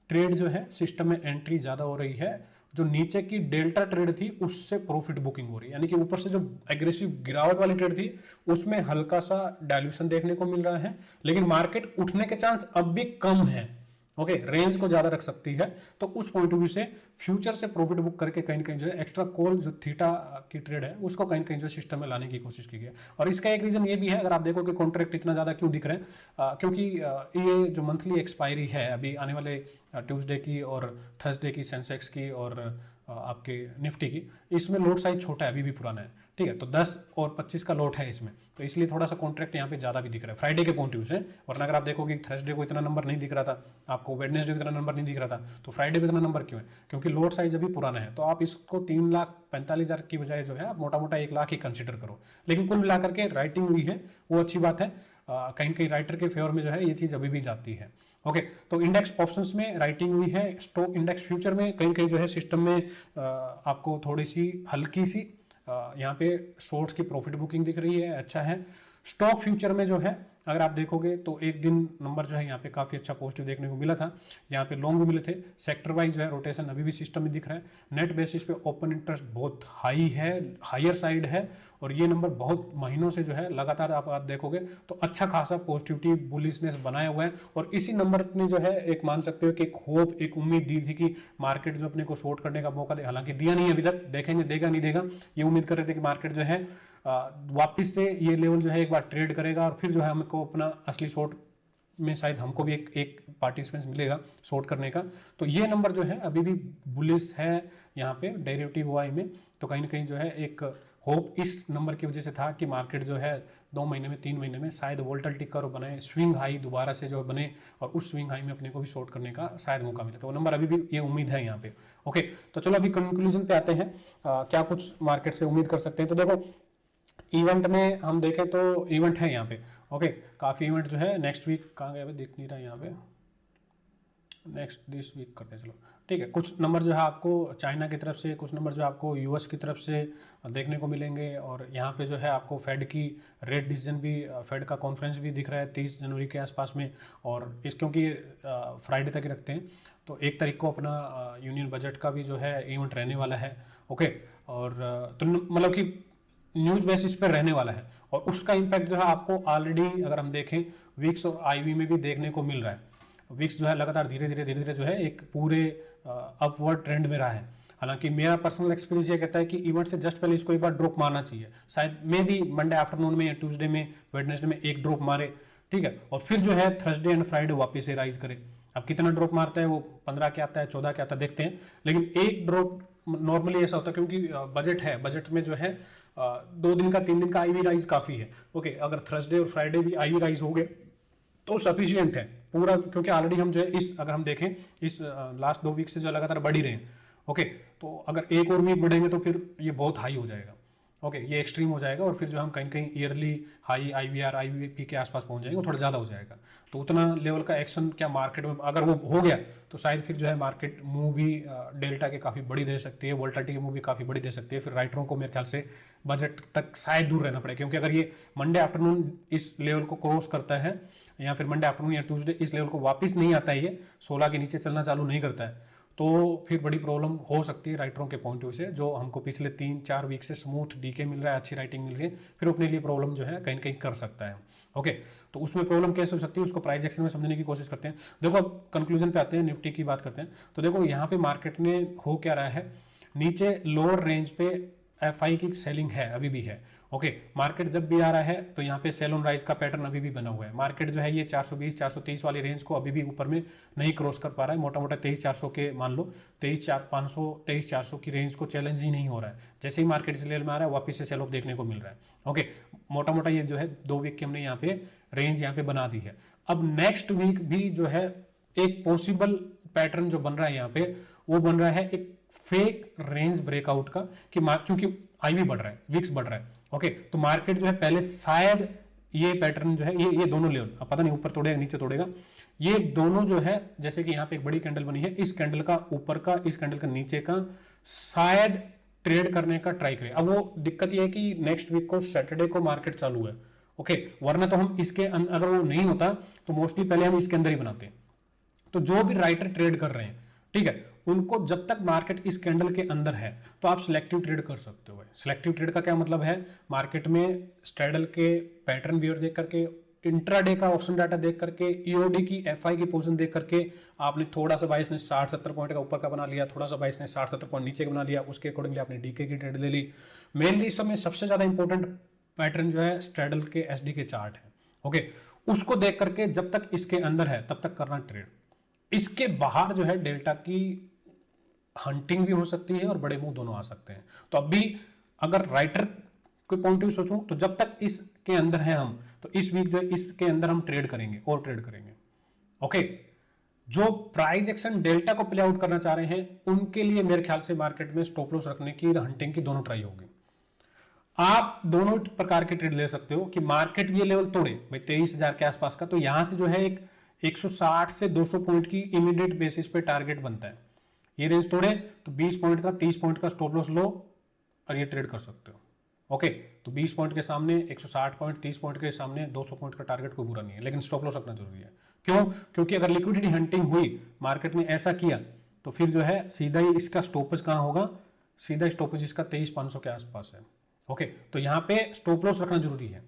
ट्रेड जो है सिस्टम में एंट्री ज्यादा हो रही है, जो नीचे की डेल्टा ट्रेड थी उससे प्रॉफिट बुकिंग हो रही है, यानी कि ऊपर से जो एग्रेसिव गिरावट वाली ट्रेड थी उसमें हल्का सा डायल्यूशन देखने को मिल रहा है, लेकिन मार्केट उठने के चांस अब भी कम है, ओके। रेंज को ज्यादा रख सकती है, तो उस पॉइंट ऑफ व्यू से फ्यूचर से प्रॉफिट बुक करके कहीं ना कहीं जो है एक्स्ट्रा कॉल जो थीटा की ट्रेड है उसको कहीं ना कहीं जो सिस्टम में लाने की कोशिश की गई है। और इसका एक रीजन ये भी है, अगर आप देखो कि कॉन्ट्रैक्ट इतना ज्यादा क्यों दिख रहे हैं, क्योंकि ये जो मंथली एक्सपायरी है अभी आने वाले ट्यूसडे की और थर्सडे की, सेंसेक्स की और आपके निफ्टी की, इसमें लोड साइज छोटा है, अभी भी पुराना है, ठीक है। तो 10 और 25 का लोट है इसमें, तो इसलिए थोड़ा सा कॉन्ट्रैक्ट यहाँ पे ज्यादा भी दिख रहा है फ्राइडे के पॉइंट ऑफ व्यू से। वरना अगर आप देखोगे थर्सडे को इतना नंबर नहीं दिख रहा था, आपको वेडनेसडे को इतना नंबर नहीं दिख रहा था, तो फ्राइडे को इतना नंबर क्यों है? क्योंकि लोड साइज अभी पुराना है, तो आप इसको 3,45,000 की बजाय जो है आप मोटा मोटा 1 लाख ही कंसिडर करो। लेकिन कुल मिलाकर के राइटिंग हुई है वो अच्छी बात है, कहीं कहीं राइटर के फेवर में जो है ये चीज अभी भी जाती है, ओके। तो इंडेक्स ऑप्शंस में राइटिंग हुई है, स्टॉक इंडेक्स फ्यूचर में कहीं कहीं जो है सिस्टम में आपको थोड़ी सी हल्की सी यहाँ पे शॉर्ट्स की प्रॉफिट बुकिंग दिख रही है, अच्छा है। स्टॉक फ्यूचर में जो है अगर आप देखोगे तो एक दिन नंबर जो है यहाँ पे काफी अच्छा पॉजिटिव देखने को मिला था, यहाँ पे लॉन्ग भी मिले थे, सेक्टर वाइज जो है रोटेशन अभी भी सिस्टम में दिख रहा है, नेट बेसिस पे ओपन इंटरेस्ट बहुत हाई है, हायर साइड है, और ये नंबर बहुत महीनों से जो है लगातार आप देखोगे तो अच्छा खासा पॉजिटिविटी बुलिशनेस बनाया हुआ है, और इसी नंबर ने जो है एक मान सकते हो कि एक होप, एक उम्मीद दी थी कि मार्केट जो अपने को शॉर्ट करने का मौका दे, हालांकि दिया नहीं अभी तक, देखेंगे देगा नहीं देगा, ये उम्मीद कर रहे थे कि मार्केट जो है वापस से ये लेवल जो है एक बार ट्रेड करेगा और फिर जो है हमको अपना असली शॉर्ट में शायद हमको भी एक पार्टिसिपेंट्स मिलेगा शॉर्ट करने का। तो ये नंबर जो है अभी भी बुलिश है यहाँ पे डेरिवेटिव वाई में, तो कहीं ना कहीं जो है एक होप इस नंबर की वजह से था कि मार्केट जो है 2 महीने में 3 महीने में शायद वोल्टिलिटी कर्व बनाए, स्विंग हाई दोबारा से जो बने, और उस स्विंग हाई में अपने को भी शॉर्ट करने का शायद मौका मिले, तो वो नंबर अभी भी ये उम्मीद है यहाँ पे, ओके। तो चलो अभी कंक्लूजन पे आते हैं, क्या कुछ मार्केट से उम्मीद कर सकते हैं। तो देखो इवेंट में हम देखें तो इवेंट है यहाँ पे, ओके, काफ़ी इवेंट जो है नेक्स्ट वीक कहाँ गए, दिख नहीं रहा यहाँ पे, नेक्स्ट दिस वीक करते हैं चलो, ठीक है। कुछ नंबर जो है आपको चाइना की तरफ से, कुछ नंबर जो आपको यूएस की तरफ से देखने को मिलेंगे। और यहाँ पे जो है आपको फेड की रेट डिसीजन भी, फेड का कॉन्फ्रेंस भी दिख रहा है 30 जनवरी के आसपास में। और इस क्योंकि फ्राइडे तक ही रखते हैं, तो 1 तारीख को अपना यूनियन बजट का भी जो है इवेंट रहने वाला है, ओके। और तो मतलब कि न्यूज बेसिस पर रहने वाला है, और उसका इम्पैक्ट जो है आपको ऑलरेडी अगर हम देखें विक्स और आईवी में भी देखने को मिल रहा है। विक्स जो है लगातार धीरे धीरे जो है एक पूरे अपवर्ड ट्रेंड में रहा है। हालांकि मेरा पर्सनल एक्सपीरियंस ये कहता है कि इवेंट से जस्ट पहले इसको एक बार ड्रॉप मारना चाहिए, शायद मे भी मंडे आफ्टरनून में या ट्यूसडे में वेडनेसडे में एक ड्रॉप मारे, ठीक है, और फिर जो है थर्सडे एंड फ्राइडे वापस से राइज करे। अब कितना ड्रॉप मारता है वो 15 के आता है, 14 के आता है, देखते हैं। लेकिन एक ड्रॉप नॉर्मली ऐसा होता है क्योंकि बजट है, बजट में जो है 2 दिन का 3 दिन का आईवी राइज काफी है, ओके। अगर थर्सडे और फ्राइडे भी आईवी राइज हो गए तो सफिशियंट है पूरा, क्योंकि ऑलरेडी हम जो है इस अगर हम देखें इस लास्ट 2 वीक से जो लगातार बढ़ ही रहे हैं, ओके। तो अगर एक और वीक बढ़ेंगे तो फिर ये बहुत हाई हो जाएगा, ओके, ये एक्सट्रीम हो जाएगा। और फिर जो हम कहीं कहीं ईयरली हाई आईवीआर आईवीपी के आसपास पहुंच जाएंगे, वो थोड़ा ज़्यादा हो जाएगा। तो उतना लेवल का एक्शन क्या मार्केट में अगर वो हो गया तो शायद फिर जो है मार्केट मूव भी डेल्टा के काफ़ी बड़ी दे सकती है, वोल्टालिटी की मूव भी काफ़ी बड़ी दे सकती है। फिर राइटरों को मेरे ख्याल से बजट तक शायद दूर रहना पड़ेगा, क्योंकि अगर ये मंडे आफ्टरनून इस लेवल को क्रॉस करता है या फिर मंडे आफ्टरनून या ट्यूसडे इस लेवल को वापस नहीं आता है, ये 16 के नीचे चलना चालू नहीं करता है, तो फिर बड़ी प्रॉब्लम हो सकती है राइटरों के पॉइंट ऑफ व्यू से। जो हमको पिछले 3-4 वीक से स्मूथ डीके मिल रहा है, अच्छी राइटिंग मिल रही है, फिर अपने लिए प्रॉब्लम जो है कहीं कहीं कर सकता है, ओके। तो उसमें प्रॉब्लम कैसे हो सकती है उसको प्राइस एक्शन में समझने की कोशिश करते हैं। देखो अब कंक्लूजन पे आते हैं, निफ्टी की बात करते हैं। तो देखो यहाँ पे मार्केट ने हो क्या रहा है, नीचे लोअर रेंज पे एफआई की सेलिंग है, अभी भी है, ओके। मार्केट जब भी आ रहा है तो यहाँ पे सेल ऑन राइज का पैटर्न अभी भी बना हुआ है। मार्केट जो है ये 420 430 वाली रेंज को अभी भी ऊपर में नहीं क्रॉस कर पा रहा है। मोटा मोटा 23,400 के मान लो 23,500 23,400 की रेंज को चैलेंज ही नहीं हो रहा है। जैसे ही मार्केट इस लेवल में आ रहा है वापस से सेल ऑफ देखने को मिल रहा है, ओके। मोटा मोटा ये जो है 2 वीक की हमने यहाँ पे रेंज यहाँ पे बना दी है। अब नेक्स्ट वीक भी जो है एक पॉसिबल पैटर्न जो बन रहा है यहाँ पे, वो बन रहा है एक फेक रेंज ब्रेकआउट का, कि क्योंकि आईवी बढ़ रहा है, विक्स बढ़ रहा है, ओके। तो मार्केट जो है पहले शायद ये पैटर्न जो है ये दोनों लेवल, अब पता नहीं ऊपर तोड़ेगा नीचे तोड़ेगा, ये दोनों जो है जैसे कि यहाँ पे एक बड़ी कैंडल बनी है, इस कैंडल का ऊपर का इस कैंडल का नीचे का शायद ट्रेड करने का ट्राई करें। अब वो दिक्कत ये है कि नेक्स्ट वीक को सैटरडे को मार्केट चालू है, ओके। वरना तो हम इसके अगर वो नहीं होता तो मोस्टली पहले हम इसके अंदर ही बनाते हैं। तो जो भी राइटर ट्रेड कर रहे हैं, ठीक है, उनको जब तक मार्केट इस कैंडल के अंदर है तो आप सिलेक्टिव ट्रेड कर सकते हो। सिलेक्टिव ट्रेड का क्या मतलब है, मार्केट में स्ट्रैडल के पैटर्न बिहेवियर देख करके, इंट्राडे का ऑप्शन डाटा देख करके, ईओडी की एफआई की पोजीशन देख करके आपने थोड़ा सा बाइस ने 60-70 पॉइंट का ऊपर का बना लिया, थोड़ा सा बाइस ने 60-70 पॉइंट नीचे का बना लिया, उसके अकॉर्डिंगली आपने डीके की ट्रेड ले ली। मेनली इस समय सबसे ज्यादा इंपॉर्टेंट पैटर्न जो है स्ट्रैडल के एसडी के चार्ट है, ओके। उसको देख करके जब तक इसके अंदर है तब तक करना ट्रेड। इसके बाहर जो है डेल्टा की हंटिंग भी हो सकती है और बड़े मूव दोनों आ सकते हैं। तो अभी अगर राइटर के पॉइंट ऑफ व्यू सोचूं तो जब तक इसके अंदर है हम, तो इस वीक जो है इसके अंदर हम ट्रेड करेंगे और ट्रेड करेंगे, ओके। जो प्राइस एक्शन डेल्टा को प्ले आउट करना चाह रहे हैं उनके लिए मेरे ख्याल से मार्केट में स्टॉप लॉस रखने की, हंटिंग की दोनों ट्राई होगी। आप दोनों प्रकार के ट्रेड ले सकते हो कि मार्केट ये लेवल तोड़े भाई 23,000 के आसपास का, तो यहां से जो है एक 160 से 200 पॉइंट की इमीडिएट बेसिस पे टारगेट बनता है। ये रेंज तोड़े तो 20 पॉइंट का 30 पॉइंट का स्टॉप लॉस लो और ये ट्रेड कर सकते हो, ओके। तो 20 पॉइंट के सामने 160 पॉइंट, 30 पॉइंट के सामने 200 पॉइंट का टारगेट कोई बुरा नहीं है, लेकिन स्टॉप लॉस रखना जरूरी है। क्यों? क्योंकि अगर लिक्विडिटी हंटिंग हुई, मार्केट ने ऐसा किया, तो फिर जो है सीधा ही इसका स्टॉपेज कहां होगा, सीधा स्टॉपेज इसका 23,500 के आसपास है, ओके। तो यहां पे स्टॉप लॉस रखना जरूरी है।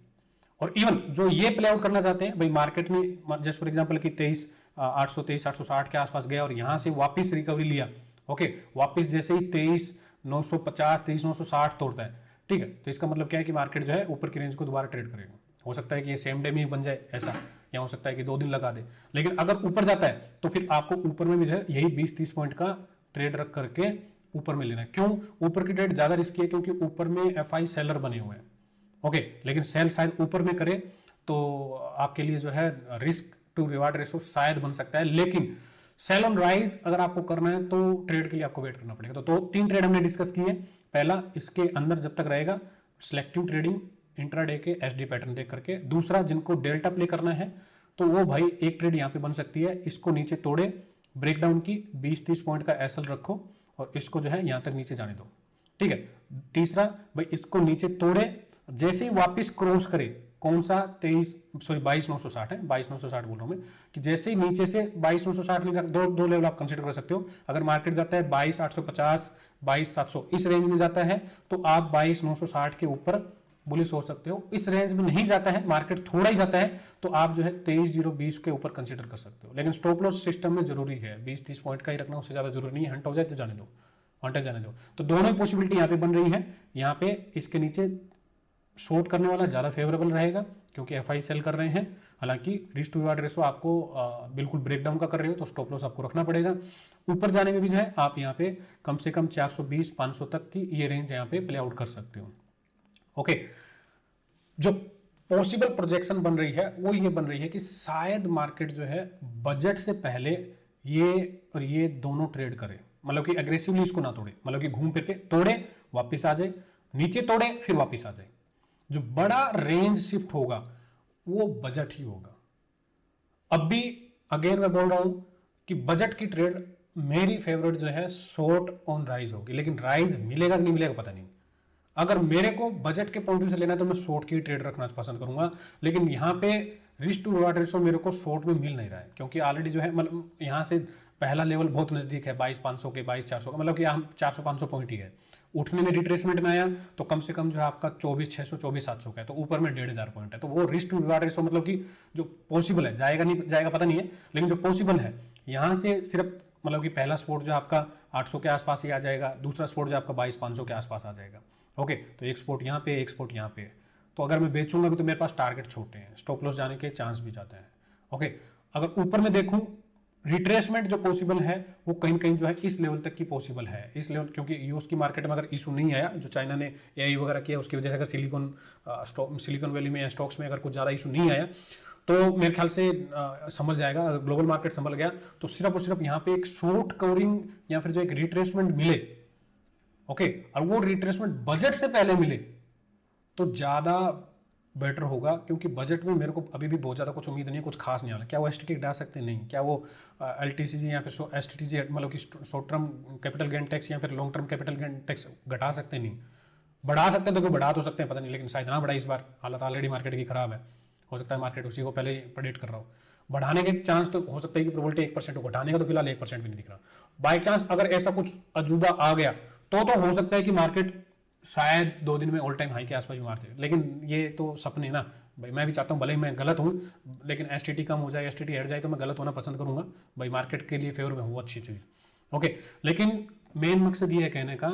और इवन जो ये प्ले आउट करना चाहते हैं भाई, मार्केट में जस्ट फॉर एग्जांपल कि 23,800 23,860 के आसपास गया और यहां से वापस रिकवरी लिया, ओके। वापस जैसे ही 23,950 23,960 तोड़ता है, ठीक है, तो इसका मतलब क्या है कि मार्केट जो है ऊपर की रेंज को दोबारा ट्रेड करेगा। हो सकता है कि ये सेम डे में ही बन जाए ऐसा, या हो सकता है कि 2 दिन लगा दे, लेकिन अगर ऊपर जाता है तो फिर आपको ऊपर में भी जो है यही 20-30 पॉइंट का ट्रेड रख करके ऊपर में लेना है। क्यों? ऊपर की ट्रेड ज्यादा रिस्की है क्योंकि ऊपर में एफआई सेलर बने हुए हैं, ओके। लेकिन सेल शायद ऊपर में करे तो आपके लिए जो है रिस्क टू रिवार्ड रेशो शायद बन सकता है, लेकिन सेल ऑन राइज अगर आपको करना है तो ट्रेड के लिए आपको वेट करना पड़ेगा। तो 3 ट्रेड हमने डिस्कस किए। पहला, इसके अंदर जब तक रहेगा सिलेक्टिव ट्रेडिंग इंट्राडे के एसडी पैटर्न देख करके। दूसरा, जिनको डेल्टा प्ले करना है तो वो भाई एक ट्रेड यहाँ पे बन सकती है, इसको नीचे तोड़े, ब्रेकडाउन की 20-30 पॉइंट का एसएल रखो और इसको जो है यहाँ तक नीचे जाने दो, ठीक है। तीसरा भाई, इसको नीचे तोड़े, जैसे ही वापस क्रॉस करे, कौन सा 22,960 है, 22,960 बोल रहा हूँ मैं, कि जैसे ही नीचे से 22,960 नहीं जाता, दो लेवल आप कंसीडर कर सकते हो। अगर मार्केट जाता है 22,850, 22,700 इस रेंज में जाता है तो आप 22,960 के ऊपर बुलिश हो सकते हो। इस रेंज में नहीं जाता है, मार्केट थोड़ा ही जाता है, तो आप जो है 23,020 के ऊपर कंसीडर कर सकते हो। लेकिन स्टॉप लॉस सिस्टम में जरूरी है 20-30 पॉइंट का ही रखना, उससे ज्यादा जरूरी नहीं है। हंट हो जाए तो जाने दो, हंट जाने दो। तो दोनों ही पॉसिबिलिटी यहाँ पे बन रही है। यहाँ पे इसके नीचे शॉर्ट करने वाला ज़्यादा फेवरेबल रहेगा क्योंकि एफ आई सेल कर रहे हैं। हालांकि रिस्क टू रिवार्ड रेशो आपको बिल्कुल ब्रेकडाउन का कर रहे हो तो स्टॉप लॉस आपको रखना पड़ेगा। ऊपर जाने में भी जो है आप यहाँ पे कम से कम 420-500 तक की ये रेंज यहाँ पे प्ले आउट कर सकते हो। ओके, जो पॉसिबल प्रोजेक्शन बन रही है वो ये बन रही है कि शायद मार्केट जो है बजट से पहले ये और ये दोनों ट्रेड करे, मतलब कि एग्रेसिवली इसको ना तोड़े, मतलब कि घूम फिर के तोड़े वापस आ जाए, नीचे तोड़े फिर वापस आ जाए। जो बड़ा रेंज शिफ्ट होगा वो बजट ही होगा। अब भी अगेन मैं बोल रहा हूं कि बजट की ट्रेड मेरी फेवरेट जो है शॉर्ट ऑन राइज होगी, लेकिन राइज मिलेगा कि नहीं मिलेगा पता नहीं। अगर मेरे को बजट के पॉइंट से लेना है तो मैं शॉर्ट की ट्रेड रखना पसंद करूंगा, लेकिन यहां पे रिस्क टू रिवार्ड रेशो मेरे को शॉर्ट में मिल नहीं रहा है क्योंकि ऑलरेडी जो है मतलब यहां से पहला लेवल बहुत नजदीक है 22,500 के, 22,400 का, मतलब कि हम 400-500 पॉइंट ही है। उठने में रिट्रेसमेंट में आया तो कम से कम जो है आपका 24,600 24,700 का है, तो ऊपर में 1,500 पॉइंट है। तो वो रिस्क टू रिवार्ड रेशो मतलब कि जो पॉसिबल है, जाएगा नहीं जाएगा पता नहीं है, लेकिन जो पॉसिबल है यहां से सिर्फ मतलब कि पहला स्पोर्ट जो आपका 800 के आसपास ही आ जाएगा, दूसरा स्पोर्ट जो आपका 22,500 के आसपास आ जाएगा। ओके, तो एक स्पोर्ट यहाँ पे, एक स्पोर्ट यहाँ पे। तो अगर मैं बेचूंगा भी तो मेरे पास टारगेट छोटे हैं, स्टॉप लॉस जाने के चांस भी जाते हैं। ओके, अगर ऊपर में देखूं रिट्रेसमेंट जो पॉसिबल है वो कहीं ना कहीं जो है इस लेवल तक की पॉसिबल है, इस लेवल, क्योंकि यूएस की मार्केट में अगर इशू नहीं आया, जो चाइना ने एआई वगैरह किया उसकी वजह से अगर सिलिकॉन वैली में या स्टॉक्स में अगर कुछ ज़्यादा इशू नहीं आया तो मेरे ख्याल से संभल जाएगा। अगर ग्लोबल मार्केट संभल गया तो सिर्फ और सिर्फ यहाँ पे एक शॉर्ट कवरिंग या फिर जो एक रिट्रेसमेंट मिले, ओके, और वो रिट्रेसमेंट बजट से पहले मिले तो ज़्यादा बेटर होगा, क्योंकि बजट में मेरे को अभी भी बहुत ज़्यादा कुछ उम्मीद नहीं है, कुछ खास नहीं वाला। क्या वो एसटीटी घटा सकते हैं? नहीं। क्या वो एलटीसीजी या फिर एसटीटीजी मतलब कि short term capital gain tax या फिर long term capital gain tax घटा सकते हैं? नहीं। बढ़ा सकते हैं तो कोई बढ़ा तो सकते हैं, पता नहीं, लेकिन शायद ना बढ़ाई इस बार, हालत ऑलरेडी मार्केट की खराब है, हो सकता है मार्केट उसी को पहले ही प्रेडिक्ट कर रहा हो। बढ़ाने के चांस तो हो सकता है कि प्रोबेबिलिटी 1% हो, घटाने का तो फिलहाल 1% भी नहीं दिख रहा। बाई चांस अगर ऐसा कुछ अजूबा आ गया तो हो सकता है कि मार्केट शायद 2 दिन में ऑल टाइम हाई के आसपास भी मारते हैं, लेकिन ये तो सपने ना भाई। मैं भी चाहता हूँ भले ही मैं गलत हूँ, लेकिन एसटीटी कम हो जाए, एसटीटी हट जाए तो मैं गलत होना पसंद करूंगा भाई, मार्केट के लिए फेवर में हो अच्छी चीज़। ओके, लेकिन मेन मकसद ये है कहने का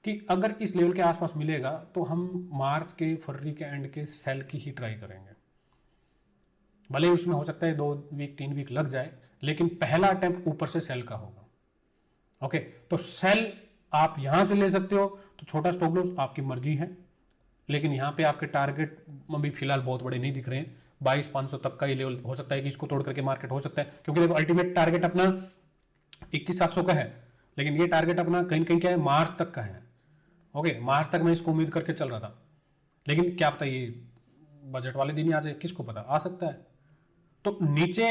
कि अगर इस लेवल के आसपास मिलेगा तो हम मार्च के, फरवरी के एंड के सेल की ही ट्राई करेंगे। भले ही उसमें हो सकता है 2 वीक 3 वीक लग जाए, लेकिन पहला अटेम्प्ट ऊपर से सेल का होगा। ओके, तो सेल आप यहां से ले सकते हो, तो छोटा स्टॉप लॉस आपकी मर्जी है, लेकिन यहां पे आपके टारगेट अभी फिलहाल बहुत बड़े नहीं दिख रहे हैं। 22,500 तक का ये लेवल हो सकता है कि इसको तोड़ करके मार्केट हो सकता है, क्योंकि देखो अल्टीमेट टारगेट अपना 21,700 का है, लेकिन ये टारगेट अपना कहीं कहीं क्या है, मार्च तक का है। ओके, मार्च तक मैं इसको उम्मीद करके चल रहा था, लेकिन क्या पता ये बजट वाले दिन ही आ जाए, किसको पता, आ सकता है। तो नीचे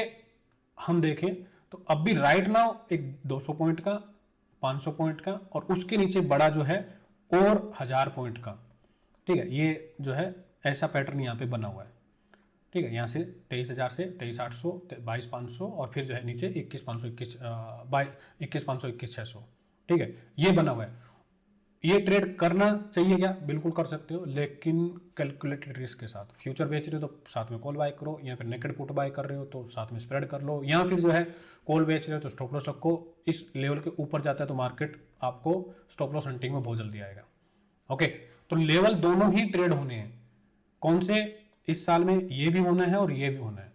हम देखें तो अब भी राइट नाउ एक 200 पॉइंट का, 500 पॉइंट का, और उसके नीचे बड़ा जो है और 1000 पॉइंट का, ठीक है, ये जो है ऐसा पैटर्न यहाँ पे बना हुआ है, ठीक है। यहाँ से 23,000 से 23,800, 22,500 और फिर जो है नीचे 21,500, 21,500, 21,600, ठीक है, ये बना हुआ है। ये ट्रेड करना चाहिए क्या? बिल्कुल कर सकते हो, लेकिन कैलकुलेटेड रिस्क के साथ। फ्यूचर बेच रहे हो तो साथ में कॉल बाय करो, या फिर नेकेड पुट बाय कर रहे हो तो साथ में स्प्रेड कर लो, या फिर जो है कॉल बेच रहे हो तो स्टॉप लॉस रखो। इस लेवल के ऊपर जाता है तो मार्केट आपको स्टॉप लॉस हंटिंग में बहुत जल्दी आएगा। ओके, तो लेवल दोनों ही ट्रेड होने हैं। कौन से? इस साल में ये भी होना है और ये भी होना है।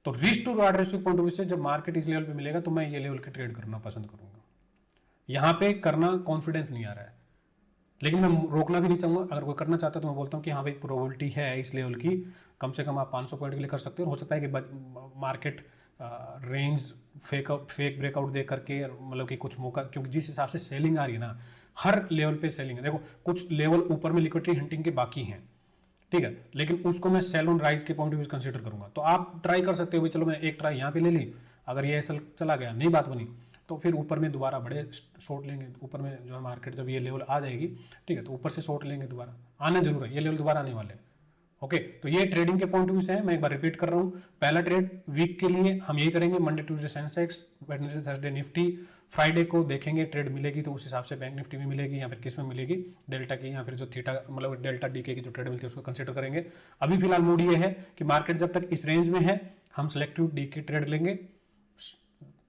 तो risk to reward ratio point of view से जब मार्केट इस लेवल पे मिलेगा तो मैं ये लेवल के ट्रेड करना पसंद करूंगा। यहां पे करना कॉन्फिडेंस नहीं आ रहा है, लेकिन मैं रोकना भी नहीं चाहूंगा। अगर कोई करना चाहता है तो मैं बोलता हूँ कि हाँ भाई, प्रोबेबिलिटी है इस लेवल की, कम से कम आप 500 पॉइंट के लिए कर सकते हो। हो सकता है कि मार्केट रेंज फेक ब्रेकआउट दे करके, मतलब कि कुछ मौका, क्योंकि जिस हिसाब से सेलिंग आ रही है ना, हर लेवल पे सेलिंग है। देखो कुछ लेवल ऊपर में लिक्विडिटी हंटिंग के बाकी हैं, ठीक है, लेकिन उसको मैं सेल ऑन राइज के पॉइंट ऑफ व्यू कंसीडर करूंगा। तो आप ट्राई कर सकते हो, चलो मैं एक ट्राई यहाँ पे ले ली, अगर ये ऐसा चला गया, नहीं बात बनी, तो फिर ऊपर में दोबारा बड़े शॉर्ट लेंगे। ऊपर में जो है मार्केट जब ये लेवल आ जाएगी, ठीक है, तो ऊपर से शॉर्ट लेंगे, दोबारा आना जरूर है, ये लेवल दोबारा आने वाले हैं। ओके, तो ये ट्रेडिंग के पॉइंट ऑफ व्यू से है। मैं एक बार रिपीट कर रहा हूँ, पहला ट्रेड वीक के लिए हम यही करेंगे, Monday Tuesday Sensex, Wednesday Thursday Nifty, Friday को देखेंगे ट्रेड मिलेगी तो उस हिसाब से बैंक निफ्टी में मिलेगी या फिर किस में मिलेगी, डेल्टा की या फिर जो थीटा मतलब डेल्टा डीके की जो ट्रेड मिलती है उसको कंसिडर करेंगे। अभी फिलहाल मूड ये है कि मार्केट जब तक इस रेंज में है हम सिलेक्टिव डीके ट्रेड लेंगे,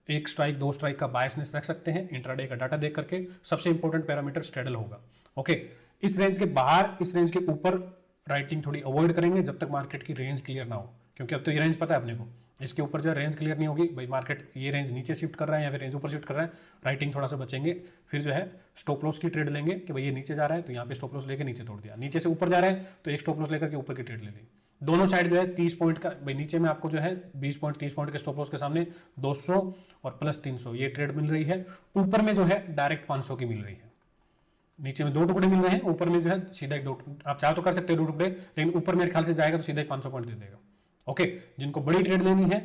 एक स्ट्राइक दो स्ट्राइक का बायसनेस रख सकते हैं इंट्राडे का डाटा देख करके। सबसे इंपॉर्टेंट पैरामीटर स्ट्रेडल होगा। ओके, इस रेंज के बाहर इस रेंज के ऊपर राइटिंग थोड़ी अवॉइड करेंगे जब तक मार्केट की रेंज क्लियर ना हो, क्योंकि अब तो ये रेंज पता है अपने को, इसके ऊपर जो है रेंज क्लियर नहीं होगी भाई, मार्केट ये रेंज नीचे शिफ्ट कर रहा है या फिर रेंज ऊपर शिफ्ट कर रहा है, राइटिंग थोड़ा सा बचेंगे। फिर जो है स्टॉप लॉस की ट्रेड लेंगे कि भाई ये नीचे जा रहा है तो यहाँ पे स्टॉप लॉस लेके नीचे तोड़ दिया, नीचे से ऊपर जा रहा है तो एक स्टॉप लॉस लेकर के ऊपर की ट्रेड ले ली। दोनों साइड जो है 30 पॉइंट का भाई, नीचे में आपको जो है 20 पॉइंट 30 पॉइंट के स्टॉप लॉस के सामने 200 और प्लस 300 ये ट्रेड मिल रही है। ऊपर में जो है डायरेक्ट 500 की मिल रही है, नीचे में दो टुकड़े मिल रहे हैं, ऊपर में जो है सीधा एक दो, आप चाहो तो कर सकते हो दो टुकड़े, लेकिन ऊपर मेरे ख्याल से जाएगा तो सीधा ही 500 पॉइंट दे देगा। ओके, जिनको बड़ी ट्रेड लेनी है,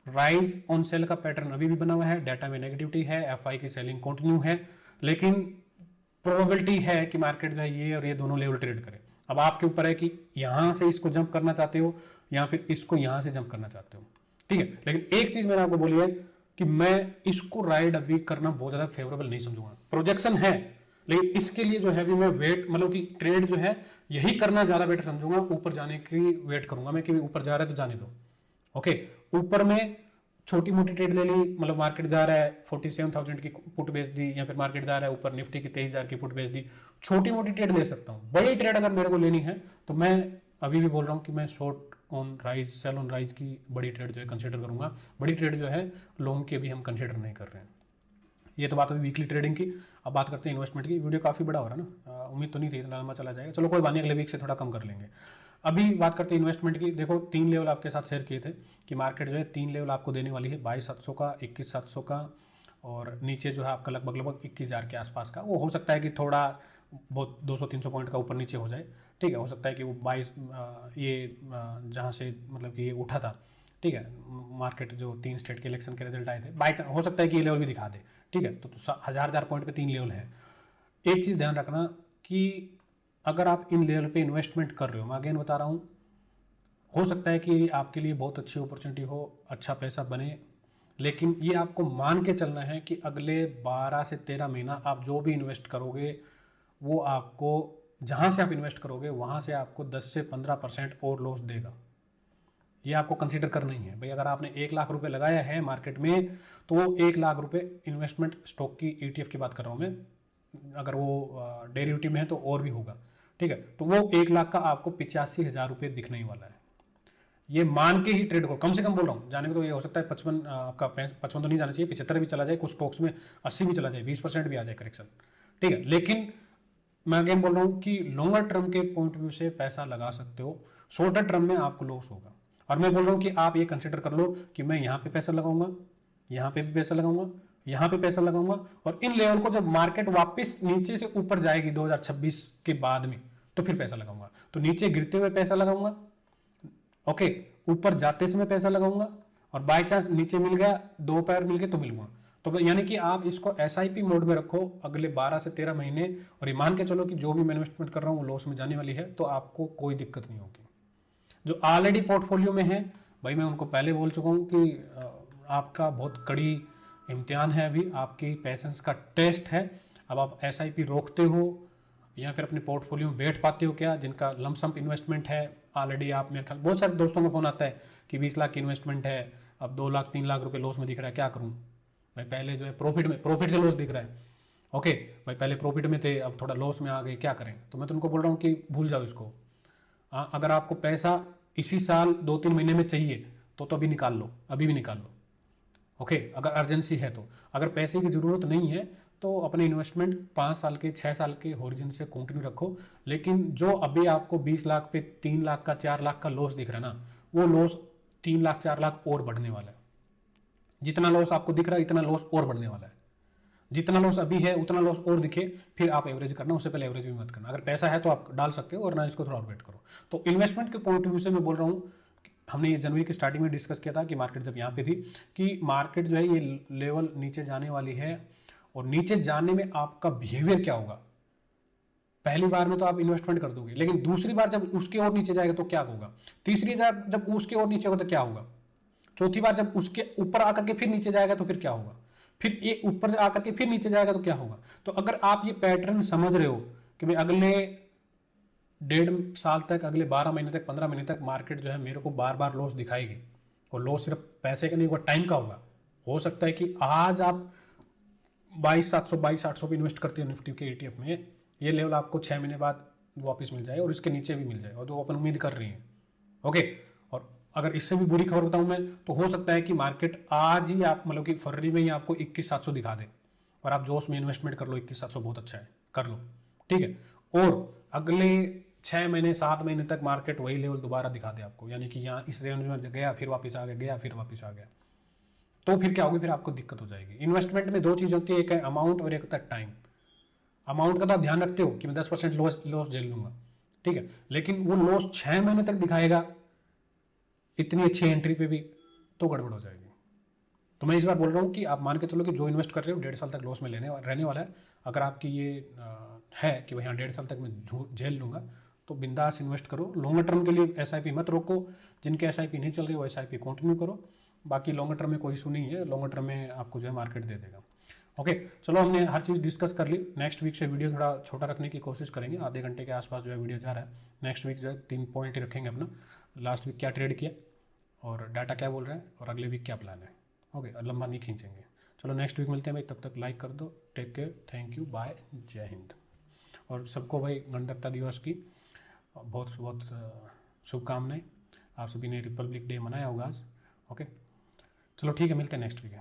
राइज ऑन सेल का पैटर्न अभी भी बना हुआ है, डाटा में नेगेटिविटी है, एफआई की सेलिंग कंटिन्यू है, लेकिन प्रोबेबिलिटी है कि मार्केट जो है ये और ये दोनों लेवल ट्रेड करे। अब आपके ऊपर है कि यहां से इसको जंप करना चाहते हो या फिर इसको यहां से जंप करना चाहते हो, ठीक है। लेकिन एक चीज मैंने आपको बोली है कि मैं इसको राइड अभी करना बहुत ज्यादा फेवरेबल नहीं समझूंगा। प्रोजेक्शन है, लेकिन इसके लिए जो है भी मैं वेट मतलब कि ट्रेड जो है यही करना ज्यादा बेटर समझूंगा। ऊपर जाने की वेट करूंगा मैं कि ऊपर जा रहा है तो जाने दो। ओके, ऊपर में छोटी मोटी ट्रेड ले ली, मतलब मार्केट जा रहा है 47,000 की पुट बेच दी, या फिर मार्केट जा रहा है ऊपर निफ्टी की 23,000 की पुट बेच दी, छोटी मोटी ट्रेड ले सकता हूँ। बड़ी ट्रेड अगर मेरे को लेनी है तो मैं अभी भी बोल रहा हूँ कि मैं short on rise sell on rise की बड़ी ट्रेड जो है कंसिडर करूंगा। बड़ी ट्रेड जो है लॉन्ग की अभी हम कंसिडर नहीं कर रहे हैं। ये तो बात हुई वीकली ट्रेडिंग की। अब बात करते हैं इन्वेस्टमेंट की। वीडियो काफ़ी बड़ा हो रहा है ना, उम्मीद तो नहीं थी इतना लंबा चला जाएगा, चलो कोई बात नहीं, अगले वीक से थोड़ा कम कर लेंगे। अभी बात करते हैं इन्वेस्टमेंट की। देखो 3 लेवल आपके साथ शेयर किए थे कि मार्केट जो है 3 लेवल आपको देने वाली है, 22,700 का, 21,700 का, और नीचे जो है आपका लगभग 21,000 के आसपास का। वो हो सकता है कि थोड़ा बहुत 200-300 पॉइंट का ऊपर नीचे हो जाए, ठीक है, हो सकता है कि वो 22 ये जहाँ से मतलब कि ये उठा था, ठीक है, मार्केट जो 3 स्टेट के इलेक्शन के रिजल्ट आए थे, बाई चांस हो सकता है कि ये लेवल भी दिखा दे, ठीक है। तो 1000 पॉइंट पे 3 लेवल है। एक चीज़ ध्यान रखना कि अगर आप इन लेवल पे इन्वेस्टमेंट कर रहे हो, मैं अगेन बता रहा हूँ, हो सकता है कि आपके लिए बहुत अच्छी अपॉर्चुनिटी हो, अच्छा पैसा बने, लेकिन ये आपको मान के चलना है कि अगले 12 से 13 महीना आप जो भी इन्वेस्ट करोगे वो आपको, जहाँ से आप इन्वेस्ट करोगे वहाँ से आपको 10 से 15% और लॉस देगा। ये आपको कंसीडर करना ही है भाई। अगर आपने 1 लाख रुपए लगाया है मार्केट में तो वो 1 लाख रुपए इन्वेस्टमेंट, स्टॉक की ETF की बात कर रहा हूँ मैं, अगर वो डेरिवेटिव में है तो और भी होगा, ठीक है, तो वो 1 लाख का आपको 85,000 रुपये दिखने ही वाला है। ये मान के ही ट्रेड करो, कम से कम बोल रहा हूँ, जाने को तो ये हो सकता है 55 आपका 55 तो नहीं जाना चाहिए, 75 भी चला जाए, कुछ स्टॉक्स में 80 भी चला जाए, 20% भी आ जाए करेक्शन, ठीक है। लेकिन मैं अगेन बोल रहा हूँ कि लॉन्गर टर्म के पॉइंट व्यू से पैसा लगा सकते हो, शॉर्टर टर्म में आपको लॉस होगा। और मैं बोल रहा हूँ कि आप ये कंसिडर कर लो कि मैं यहाँ पे पैसा लगाऊंगा, यहाँ पे भी पैसा लगाऊंगा, यहाँ पे पैसा लगाऊंगा, और इन लेवल को जब मार्केट वापस नीचे से ऊपर जाएगी 2026 के बाद में तो फिर पैसा लगाऊंगा। तो नीचे गिरते हुए पैसा लगाऊंगा, ओके, ऊपर जाते समय पैसा लगाऊंगा, और बाय चांस नीचे मिल गया, 2 पैर मिल गए तो मिलूंगा। तो यानी कि आप इसको SIP मोड में रखो अगले 12 से 13 महीने, और ये मान के चलो कि जो भी मैं इन्वेस्टमेंट कर रहा हूँ वो लॉस में जाने वाली है, तो आपको कोई दिक्कत नहीं होगी। जो ऑलरेडी पोर्टफोलियो में है भाई, मैं उनको पहले बोल चुका हूँ कि आपका बहुत कड़ी इम्तिहान है, अभी आपकी पैसेंस का टेस्ट है। अब आप SIP रोकते हो या फिर अपने पोर्टफोलियो में बैठ पाते हो क्या, जिनका लमसम इन्वेस्टमेंट है ऑलरेडी। आप मेरे ख्याल बहुत सारे दोस्तों का फोन आता है कि 20 लाख की इन्वेस्टमेंट है, अब 2 लाख 3 लाख रुपए लॉस में दिख रहा है, क्या करूँ भाई। पहले जो है प्रॉफिट से लॉस दिख रहा है, ओके भाई, पहले प्रॉफिट में थे अब थोड़ा लॉस में आ गए, क्या करें। तो मैं तुमको बोल रहा हूँ कि भूल जाओ इसको। अगर आपको पैसा इसी साल 2-3 महीने में चाहिए तो अभी निकाल लो, अभी भी निकाल लो, ओके, अगर अर्जेंसी है तो। अगर पैसे की ज़रूरत नहीं है तो अपने इन्वेस्टमेंट 5 साल के 6 साल के होरिजन से कंटिन्यू रखो। लेकिन जो अभी आपको 20 लाख पे 3 लाख का 4 लाख का लॉस दिख रहा है ना, वो लॉस 3 लाख 4 लाख और बढ़ने वाला है। जितना लॉस आपको दिख रहा है इतना लॉस और बढ़ने वाला है। जितना लॉस अभी है उतना लॉस और दिखे, फिर आप एवरेज करना, उससे पहले एवरेज भी मत करना। अगर पैसा है तो आप डाल सकते हो, और ना इसको थोड़ा और वेट करो। तो इन्वेस्टमेंट के पॉइंट ऑफ व्यू से मैं बोल रहा हूँ, हमने ये जनवरी की स्टार्टिंग में डिस्कस किया था कि मार्केट जब यहाँ पे थी, कि मार्केट जो है ये लेवल नीचे जाने वाली है, और नीचे जाने में आपका बिहेवियर क्या होगा। पहली बार में तो आप इन्वेस्टमेंट कर दोगे, लेकिन दूसरी बार जब उसके और नीचे जाएगा तो क्या होगा, तीसरी बार जब उसके और नीचे होगा तो क्या होगा, चौथी बार जब उसके ऊपर आकर के फिर नीचे जाएगा तो फिर क्या होगा, फिर ये ऊपर आकर के फिर नीचे जाएगा तो क्या होगा। तो अगर आप ये पैटर्न समझ रहे हो कि भाई अगले 1.5 साल तक, अगले 12 महीने तक, 15 महीने तक मार्केट जो है मेरे को बार बार लॉस दिखाएगी, और लॉस सिर्फ पैसे का नहीं होगा, टाइम का होगा। हो सकता है कि आज आप 22,700 22,800 पे इन्वेस्ट करते हो निफ्टी के ETF में, ये लेवल आपको 6 महीने बाद वापस मिल जाए, और इसके नीचे भी मिल जाए, और जो अपन उम्मीद कर रही हैं। ओके, और अगर इससे भी बुरी खबर बताऊं मैं, तो हो सकता है कि मार्केट आज ही आप मतलब कि फरवरी में ही आपको 21,700 दिखा दे, और आप जोश में इन्वेस्टमेंट कर लो, 21,700 बहुत अच्छा है, कर लो, ठीक है। और अगले 6 महीने 7 महीने तक मार्केट वही लेवल दोबारा दिखा दे आपको, यानी कि यहाँ इस रेंज में गया फिर वापस आ गया, गया फिर वापस आ गया, तो फिर क्या होगी, फिर आपको दिक्कत हो जाएगी। इन्वेस्टमेंट में दो चीज़ होती है, एक है अमाउंट और एक होता है टाइम। अमाउंट का तो आप ध्यान रखते हो कि मैं 10% लॉस लॉस झेल लूंगा, ठीक है, लेकिन वो लॉस 6 महीने तक दिखाएगा इतनी अच्छी एंट्री पे भी, तो गड़बड़ हो जाएगी। तो मैं इस बार बोल रहा हूँ कि आप मान के चलो कि जो इन्वेस्ट कर रहे हो 1.5 साल तक लॉस में रहने वाला है। अगर आपकी ये है कि भाई हाँ 1.5 साल तक मैं झेल लूँगा, तो बिंदास इन्वेस्ट करो। लॉन्ग टर्म के लिए SIP मत रोको, जिनके SIP नहीं चल रही वो SIP कंटिन्यू करो। बाकी लॉन्ग टर्म में कोई इशू नहीं है, लॉन्ग टर्म में आपको जो है मार्केट दे देगा। ओके, चलो हमने हर चीज़ डिस्कस कर ली। नेक्स्ट वीक से वीडियो थोड़ा छोटा रखने की कोशिश करेंगे, आधे घंटे के आसपास जो है वीडियो जा रहा है। नेक्स्ट वीक जो है 3 पॉइंट ही रखेंगे अपना, लास्ट वीक क्या ट्रेड किया और डाटा क्या बोल रहा है और अगले वीक क्या प्लान है। ओके, लंबा नहीं खींचेंगे। चलो नेक्स्ट वीक मिलते हैं भाई, तब तक लाइक कर दो। Take care, thank you, bye, जय हिंद। और सबको भाई गणतंत्र दिवस की बहुत बहुत शुभकामनाएं। आप सभी ने रिपब्लिक डे मनाया होगा आज। ओके, चलो ठीक है, मिलते हैं नेक्स्ट वीक।